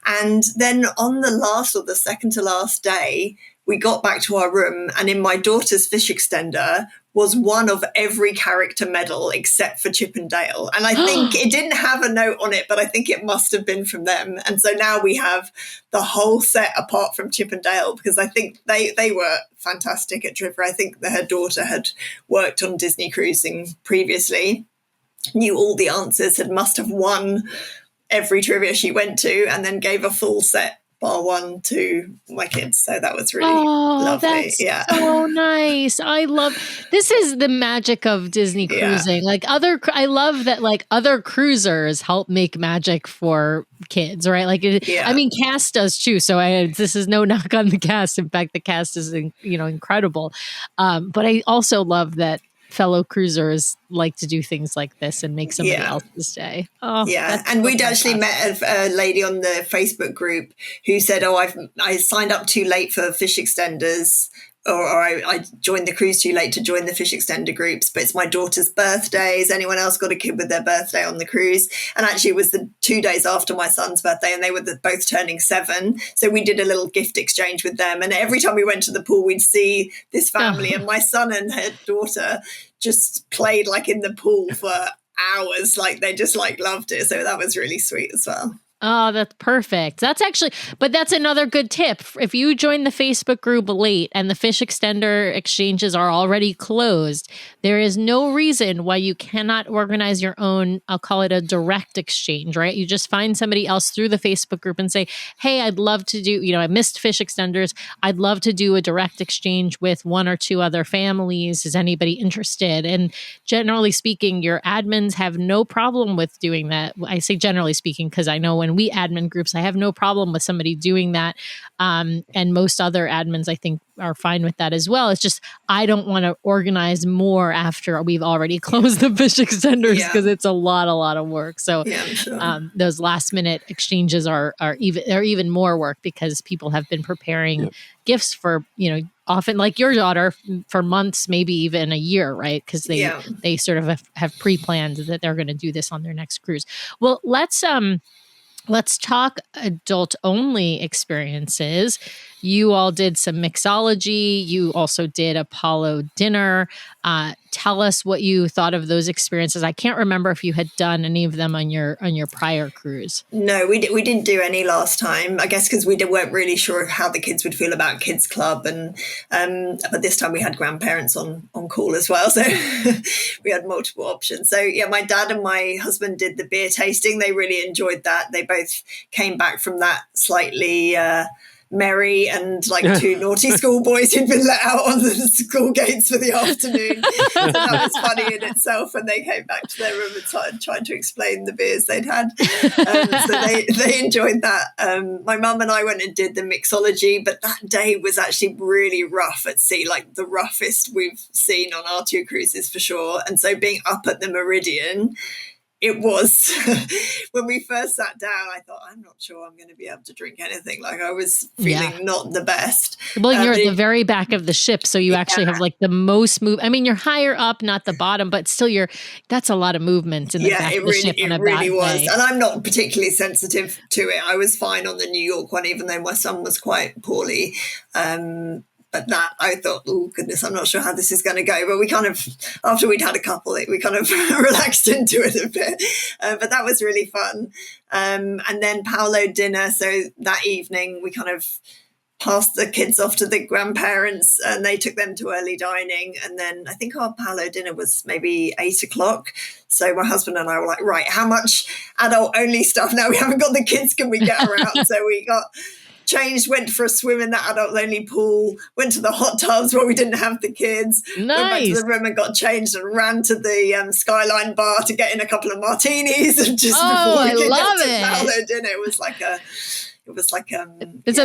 And then on the last or the second to last day, we got back to our room, and in my daughter's fish extender was one of every character medal except for Chip and Dale. And I think it didn't have a note on it, but I think it must have been from them. And so now we have the whole set apart from Chip and Dale, because I think they were fantastic at trivia. I think her daughter had worked on Disney cruising previously, knew all the answers, must have won every trivia she went to, and then gave a full set bar one to my kids. So that was really lovely. That's so nice. I love, this is the magic of Disney cruising. Like I love that like other cruisers help make magic for kids, right? Like, I mean, cast does too. So this is no knock on the cast. In fact, the cast is, incredible. But I also love that fellow cruisers like to do things like this and make somebody else's day. Oh, yeah. And we'd actually met a lady on the Facebook group who said, I signed up too late for fish extenders, or I joined the cruise too late to join the fish extender groups, but it's my daughter's birthday. Has anyone else got a kid with their birthday on the cruise? And actually it was the 2 days after my son's birthday, and they were both turning 7. So we did a little gift exchange with them. And every time we went to the pool, we'd see this family, and my son and her daughter just played like in the pool for hours. Like they just like loved it. So that was really sweet as well. Oh, that's perfect. That's another good tip. If you join the Facebook group late and the fish extender exchanges are already closed, there is no reason why you cannot organize your own, I'll call it a direct exchange, right? You just find somebody else through the Facebook group and say, hey, I'd love to do, I missed fish extenders. I'd love to do a direct exchange with 1 or 2 other families. Is anybody interested? And generally speaking, your admins have no problem with doing that. I say generally speaking, because I know when we admin groups, I have no problem with somebody doing that. And most other admins, I think, are fine with that as well. It's just, I don't want to organize more after we've already closed the fish extenders because it's a lot of work. So those last minute exchanges are even more work because people have been preparing gifts for, often like your daughter for months, maybe even a year, right? Because they sort of have pre-planned that they're going to do this on their next cruise. Well, let's talk adult-only experiences. You all did some mixology. You also did Apollo dinner. Tell us what you thought of those experiences. I can't remember if you had done any of them on your prior cruise. No, we didn't do any last time. I guess because we weren't really sure how the kids would feel about Kids Club, and but this time we had grandparents on call as well, so we had multiple options. So my dad and my husband did the beer tasting. They really enjoyed that. They both came back from that slightly merry and like 2 naughty schoolboys who'd been let out on the school gates for the afternoon. So that was funny in itself when they came back to their room and started trying to explain the beers they'd had. So they enjoyed that. My mum and I went and did the mixology, but that day was actually really rough at sea, like the roughest we've seen on our 2 cruises for sure. And so being up at the Meridian, it was, when we first sat down, I thought, I'm not sure I'm going to be able to drink anything. Like I was feeling not the best. Well, you're at the very back of the ship. So you actually have like the most move. I mean, you're higher up, not the bottom, but still that's a lot of movement in the back of the ship. It really was. And I'm not particularly sensitive to it. I was fine on the New York one, even though my son was quite poorly. But that, I thought, oh, goodness, I'm not sure how this is going to go. But we kind of, after we'd had a couple, we kind of relaxed into it a bit. But that was really fun. And then Paolo dinner. So that evening, we kind of passed the kids off to the grandparents and they took them to early dining. And then I think our Paolo dinner was maybe 8:00. So my husband and I were like, right, how much adult only stuff? Now we haven't got the kids, can we get around? So we got changed, went for a swim in the adult-only pool, went to the hot tubs where we didn't have the kids, went back to the room and got changed and ran to the Skyline bar to get in a couple of martinis. And just before we could get to Paolo dinner, it was like a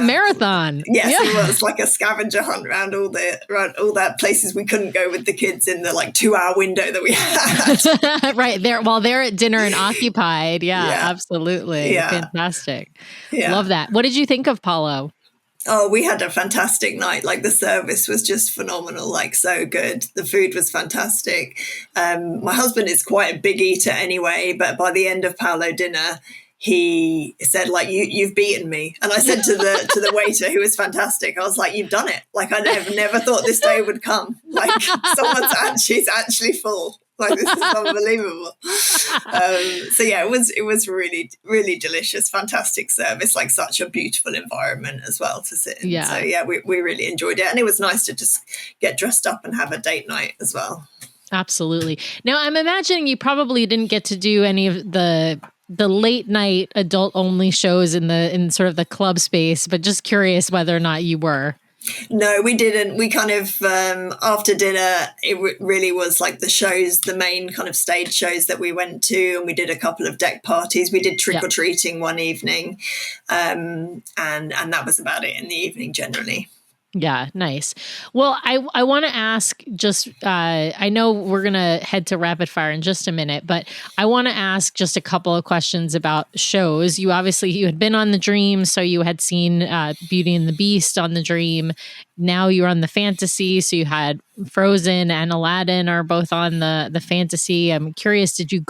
marathon. Yes, it was like a scavenger hunt around all that places we couldn't go with the kids in the like 2-hour window that we had. Right there, while they're at dinner and occupied. Yeah, absolutely. Yeah. Fantastic. Yeah. Love that. What did you think of Paolo? Oh, we had a fantastic night. Like the service was just phenomenal, like so good. The food was fantastic. My husband is quite a big eater anyway, but by the end of Paolo dinner, he said, like, you've beaten me. And I said to the waiter, who was fantastic, I was like, you've done it. Like, I never thought this day would come. Like, she's actually full. Like, this is unbelievable. So yeah, it was really, really delicious. Fantastic service, like such a beautiful environment as well to sit in. Yeah. So yeah, we really enjoyed it. And it was nice to just get dressed up and have a date night as well. Absolutely. Now, I'm imagining you probably didn't get to do any of the the late night adult only shows in sort of the club space, but just curious whether or not you were. No, we didn't. We kind of, after dinner, it really was like the shows, the main kind of stage shows that we went to, and we did a couple of deck parties. We did trick-or-treating one evening, and that was about it in the evening generally. Yeah, nice. Well, I want to ask just, I know we're going to head to rapid fire in just a minute, but I want to ask just a couple of questions about shows. You had been on the Dream, so you had seen Beauty and the Beast on the Dream. Now you're on the Fantasy, so you had Frozen and Aladdin are both on the Fantasy. I'm curious, did you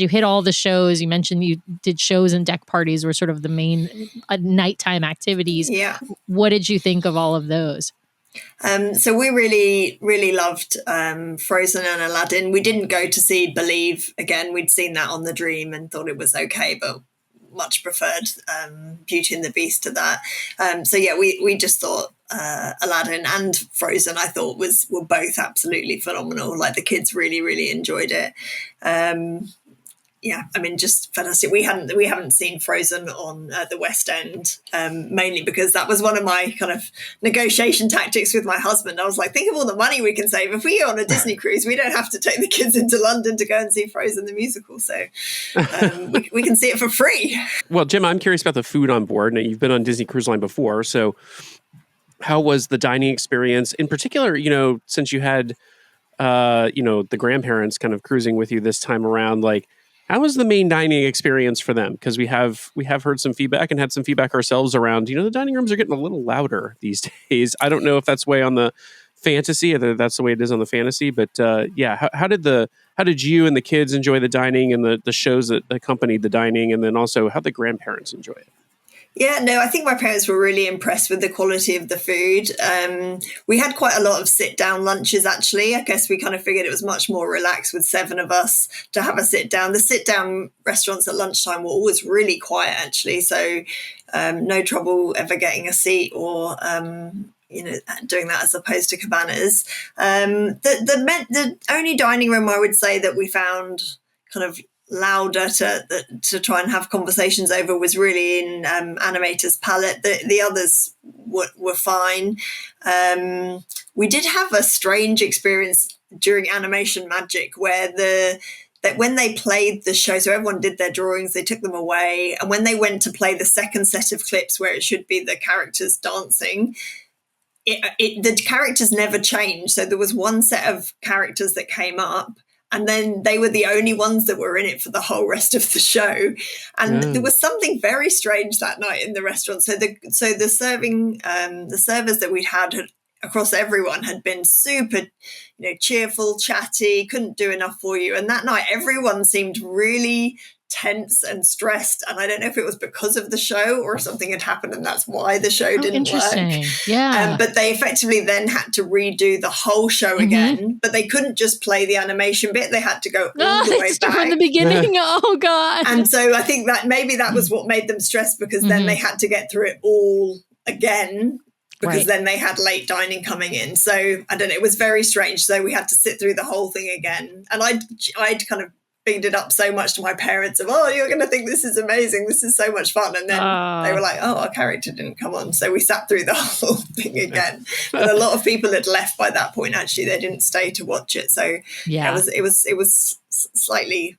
hit all the shows? You mentioned you did shows and deck parties were sort of the main nighttime activities. Yeah. What did you think of all of those? So we really, really loved Frozen and Aladdin. We didn't go to see Believe again. We'd seen that on the Dream and thought it was okay, but much preferred Beauty and the Beast to that. So yeah, we just thought Aladdin and Frozen, I thought were both absolutely phenomenal. Like the kids really, really enjoyed it. Yeah, I mean, just fantastic. We haven't seen Frozen on the West End, mainly because that was one of my kind of negotiation tactics with my husband. I was like, think of all the money we can save. If we go on a Disney cruise, we don't have to take the kids into London to go and see Frozen the musical. So we can see it for free. Well, Gemma, I'm curious about the food on board. Now, you've been on Disney Cruise Line before, so how was the dining experience? In particular, since you had, the grandparents kind of cruising with you this time around, like, how was the main dining experience for them? Because we have heard some feedback and had some feedback ourselves around, the dining rooms are getting a little louder these days. I don't know if that's the way on the Fantasy or that's the way it is on the Fantasy, but how did you and the kids enjoy the dining and the shows that accompanied the dining, and then also how the grandparents enjoy it? Yeah, no, I think my parents were really impressed with the quality of the food. We had quite a lot of sit-down lunches, actually. I guess we kind of figured it was much more relaxed with 7 of us to have a sit-down. The sit-down restaurants at lunchtime were always really quiet, actually. So no trouble ever getting a seat or, doing that as opposed to cabanas. The only dining room I would say that we found kind of louder to try and have conversations over was really in Animator's Palette. The others were fine. We did have a strange experience during Animation Magic where that when they played the show, so everyone did their drawings, they took them away, and when they went to play the second set of clips where it should be the characters dancing, the characters never changed. So there was one set of characters that came up, and then they were the only ones that were in it for the whole rest of the show. And there was something very strange that night in the restaurant. So the servers that we'd had across everyone had been super, cheerful, chatty, couldn't do enough for you. And that night, everyone seemed really tense and stressed, and I don't know if it was because of the show or if something had happened and that's why the show didn't work. Yeah. But they effectively then had to redo the whole show again, but they couldn't just play the animation bit, they had to go all the way back from the beginning. Oh god. And so I think that maybe that was what made them stressed, because then they had to get through it all again, because then they had late dining coming in. So I don't know, it was very strange. So we had to sit through the whole thing again, and I'd kind of bigged it up so much to my parents of, you're going to think this is amazing, this is so much fun, and then they were like, our character didn't come on, so we sat through the whole thing again. But a lot of people had left by that point. Actually, they didn't stay to watch it, so it was slightly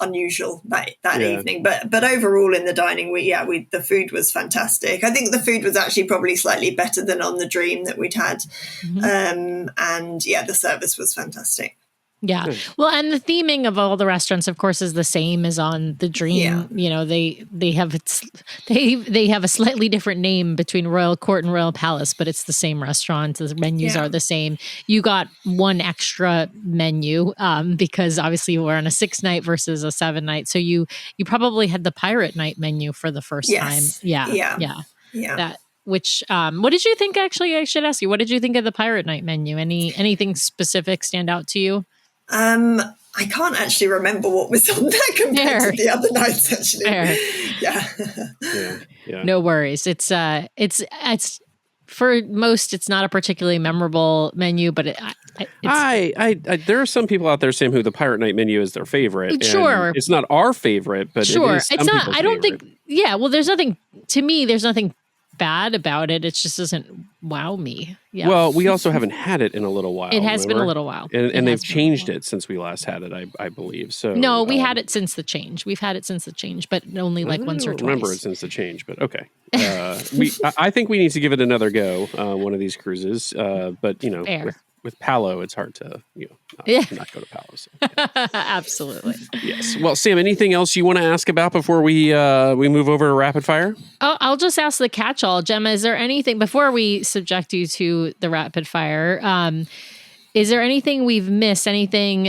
unusual that evening, but overall in the dining, the food was fantastic. I think the food was actually probably slightly better than on the Dream that we'd had, and the service was fantastic. Yeah. Well, and the theming of all the restaurants, of course, is the same as on the Dream. Yeah. They have a slightly different name between Royal Court and Royal Palace, but it's the same restaurant. The menus are the same. You got one extra menu because obviously you were on a 6-night versus a 7-night. So you probably had the pirate night menu for the first time. Yeah. Which, what did you think? Actually, I should ask you, what did you think of the pirate night menu? Anything specific stand out to you? I can't actually remember what was on there compared to the other nights, actually. Yeah. No worries. It's for most, it's not a particularly memorable menu, but there are some people out there, Sam, who the Pirate Night menu is their favorite. Sure. It's not our favorite, but sure. it is some It's not, people's I don't favorite. think, well, there's nothing bad about it. It just doesn't wow me. Yeah. Well, we also haven't had it in a little while. It has been a remember? little while. And they've changed it since we last had it, I believe. So no, we had it since the change. We've had it since the change, but only like once or twice. I remember it since the change, but okay. I think we need to give it another go, one of these cruises. But, you know, with Palo, it's hard to not go to Palo. So, yeah. Absolutely. Yes. Well, Sam, anything else you want to ask about before we move over to rapid fire? I'll just ask the catch-all. Gemma, is there anything, before we subject you to the rapid fire, is there anything we've missed, anything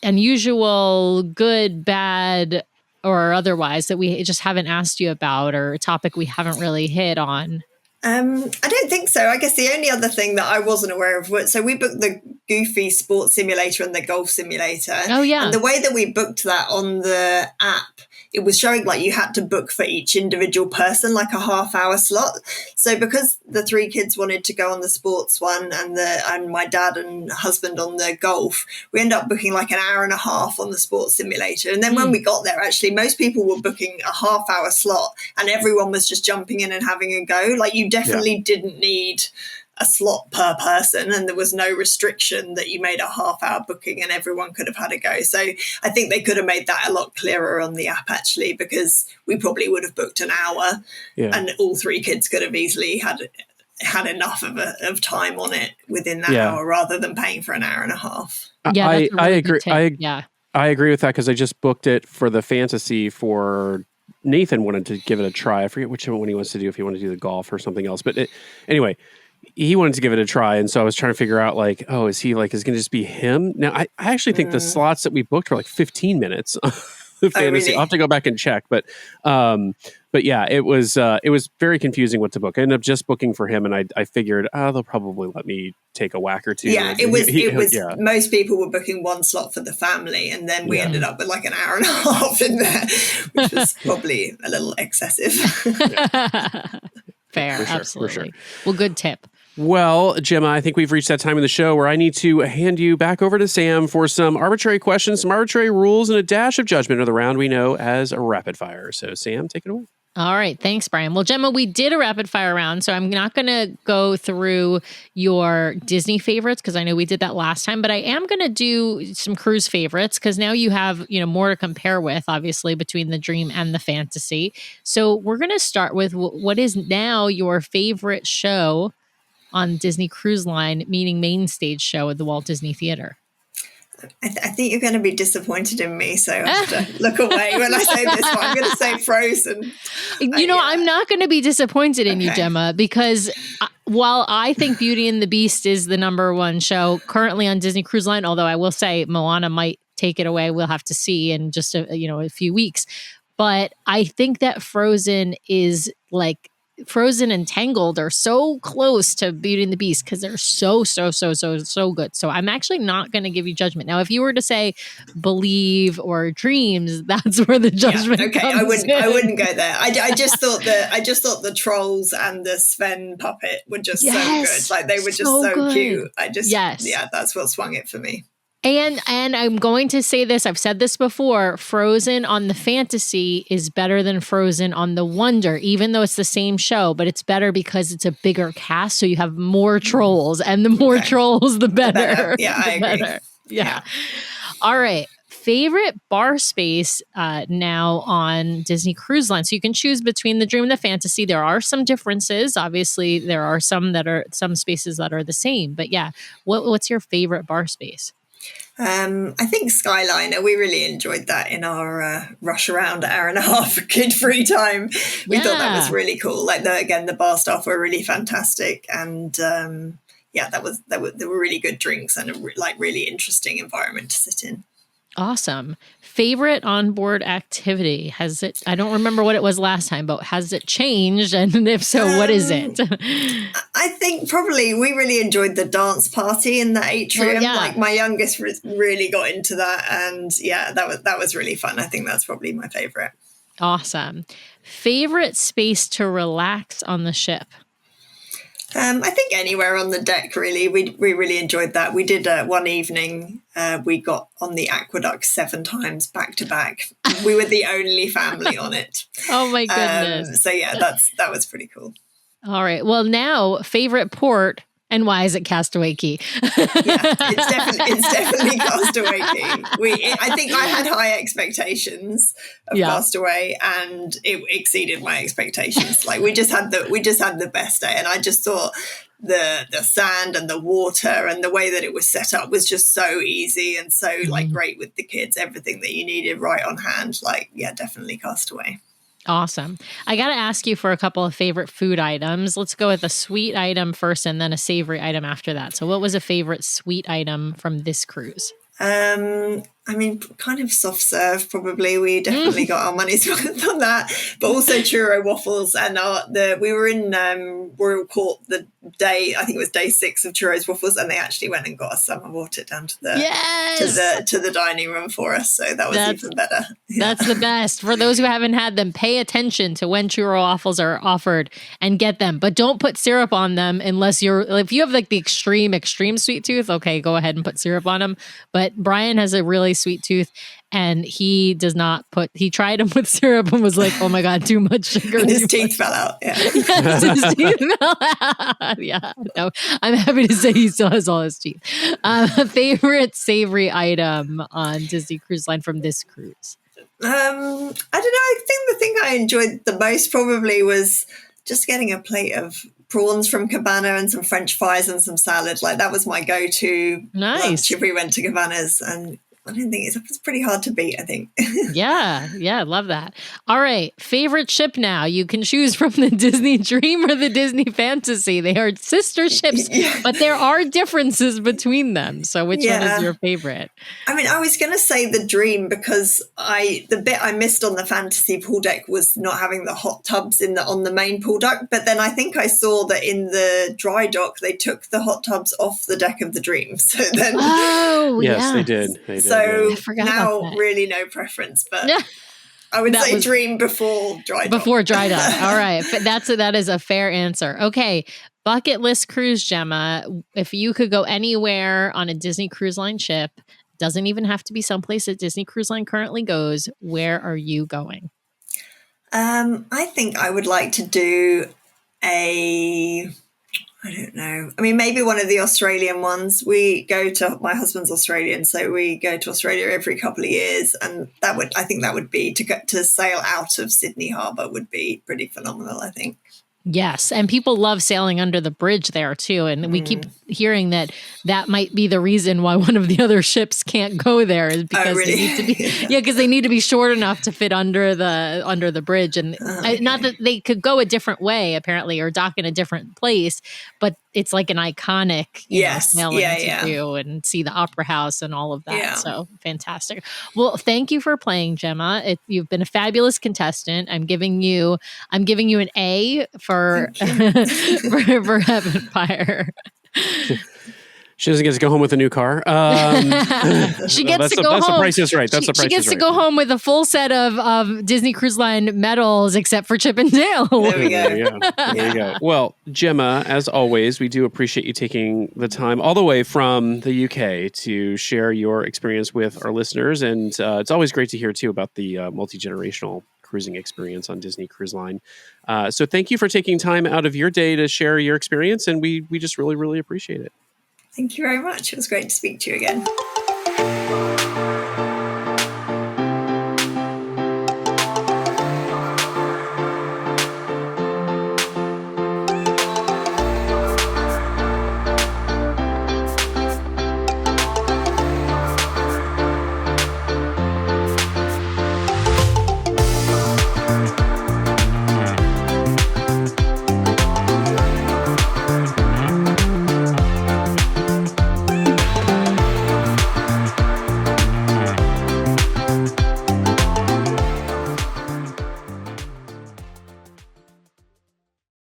unusual, good, bad, or otherwise that we just haven't asked you about, or a topic we haven't really hit on? I don't think so. I guess the only other thing that I wasn't aware of was, so we booked the Goofy sports simulator and the golf simulator. Oh, yeah. And the way that we booked that on the app, it was showing like you had to book for each individual person, like a half-hour slot. So because the 3 kids wanted to go on the sports one and my dad and husband on the golf, we ended up booking like an hour and a half on the sports simulator. And then when we got there, actually, most people were booking a half-hour slot and everyone was just jumping in and having a go. Like you definitely didn't need a slot per person, and there was no restriction that you made a half-hour booking and everyone could have had a go. So I think they could have made that a lot clearer on the app, actually, because we probably would have booked an hour and all 3 kids could have easily had enough of time on it within that hour rather than paying for an hour and a half. Yeah, I agree. I agree with that because I just booked it for the fantasy for Nathan wanted to give it a try. I forget which one he wants to do, if he wanted to do the golf or something else. But anyway, he wanted to give it a try. And so I was trying to figure out is it going to just be him? Now, I actually think the slots that we booked were like 15 minutes. Fantasy. Really? I'll have to go back and check. But yeah, it was very confusing what to book. I ended up just booking for him. And I figured, they'll probably let me take a whack or two. Yeah, it was most people were booking 1 slot for the family. And then we ended up with like an hour and a half in there, which was probably a little excessive. Fair, for sure, absolutely. For sure. Well, good tip. Well, Gemma, I think we've reached that time in the show where I need to hand you back over to Sam for some arbitrary questions, some arbitrary rules, and a dash of judgment of the round we know as a rapid fire. So, Sam, take it away. All right. Thanks, Brian. Well, Gemma, we did a rapid fire round, so I'm not going to go through your Disney favorites because I know we did that last time, but I am going to do some cruise favorites because now you have, more to compare with, obviously, between the dream and the fantasy. So we're going to start with what is now your favorite show on Disney Cruise Line, meaning main stage show at the Walt Disney Theater. I think you're going to be disappointed in me, so I have to look away when I say this one. I'm going to say Frozen. I'm not going to be disappointed in you, Gemma, because while I think Beauty and the Beast is the number 1 show currently on Disney Cruise Line, although I will say Moana might take it away, we'll have to see in just a few weeks. But I think that Frozen is like Frozen and Tangled are so close to Beauty and the Beast because they're so good. So I'm actually not going to give you judgment. Now, if you were to say Believe or Dreams, that's where the judgment comes I wouldn't go there. I just thought the Trolls and the Sven puppet were just so good. Like they were just so cute. That's what swung it for me. And I'm going to say this, I've said this before, Frozen on the Fantasy is better than Frozen on the Wonder, even though it's the same show, but it's better because it's a bigger cast, so you have more trolls, and the more trolls, the better. Yeah, I agree. Yeah. All right. Favorite bar space now on Disney Cruise Line. So you can choose between the Dream and the Fantasy. There are some differences. Obviously, there are some spaces that are the same, but yeah, what's your favorite bar space? I think Skyliner, we really enjoyed that in our rush around hour and a half kid-free time. We thought that was really cool. Like the bar staff were really fantastic, and there were really good drinks and a really interesting environment to sit in. Awesome. Favorite onboard activity? I don't remember what it was last time, but has it changed? And if so, what is it? I think probably we really enjoyed the dance party in the atrium. Oh, yeah. Like my youngest really got into that. And that was really fun. I think that's probably my favorite. Awesome. Favorite space to relax on the ship? I think anywhere on the deck, really. We really enjoyed that. We did one evening, we got on the aqueduct 7 times back to back. We were the only family on it. Oh my goodness. So yeah, that was pretty cool. All right. Well, now favorite port, and why is it Castaway Cay? It's definitely Castaway Cay. I think I had high expectations of Castaway, and it exceeded my expectations. Like we just had the best day, and I just thought the sand and the water and the way that it was set up was just so easy and so like great with the kids. Everything that you needed right on hand. Like definitely Castaway. Awesome. I got to ask you for a couple of favorite food items. Let's go with a sweet item first and then a savory item after that. So what was a favorite sweet item from this cruise? I mean, kind of soft serve, probably. We definitely got our money's worth on that. But also churro waffles. And we were in Royal Court the day, I think it was day 6 of churros waffles, and they actually went and got us some and brought it down to the dining room for us. So that was even better. Yeah. That's the best. For those who haven't had them, pay attention to when churro waffles are offered and get them. But don't put syrup on them if you have like the extreme sweet tooth, okay, go ahead and put syrup on them. But Brian has a really sweet tooth, and he does not he tried them with syrup and was like, oh my God, too much sugar. And his teeth fell out. Yeah. Yes, his teeth fell out. Yeah. No, I'm happy to say he still has all his teeth. Favorite savory item on Disney Cruise Line from this cruise? I don't know. I think the thing I enjoyed the most probably was just getting a plate of prawns from Cabana and some French fries and some salad. Like that was my go-to lunch if we went to Cabana's, and I don't think it's pretty hard to beat, I think. Yeah, I love that. All right, favorite ship now. You can choose from the Disney Dream or the Disney Fantasy. They are sister ships, but there are differences between them. So which one is your favorite? I mean, I was going to say the Dream because the bit I missed on the Fantasy pool deck was not having the hot tubs on the main pool deck. But then I think I saw that in the dry dock, they took the hot tubs off the deck of the Dream. So then, yes, they did. So now really no preference, but I would say Dream before dry dock. Before dry dock. All right. That is a fair answer. Okay. Bucket list cruise, Gemma. If you could go anywhere on a Disney Cruise Line ship, doesn't even have to be someplace that Disney Cruise Line currently goes, where are you going? I think I would like to do I don't know. I mean, maybe one of the Australian ones. My husband's Australian, so we go to Australia every couple of years. And I think that would be to sail out of Sydney Harbour would be pretty phenomenal, I think. Yes. And people love sailing under the bridge there too. And we keep hearing that might be the reason why one of the other ships can't go there is because they need to be, because they need to be short enough to fit under the bridge. And not that they could go a different way apparently, or dock in a different place, but it's like an iconic sailing to do and see the Opera House and all of that. Yeah. So fantastic. Well, thank you for playing, Gemma. You've been a fabulous contestant. I'm giving you an A for Heaven Fire. She doesn't get to go home with a new car. She gets to go home. That's the price is right. She gets to go home with a full set of Disney Cruise Line medals, except for Chip and Dale. There we go. There you go. Well, Gemma, as always, we do appreciate you taking the time all the way from the UK to share your experience with our listeners. And it's always great to hear, too, about the multi-generational cruising experience on Disney Cruise Line. So thank you for taking time out of your day to share your experience. And we just really, really appreciate it. Thank you very much. It was great to speak to you again.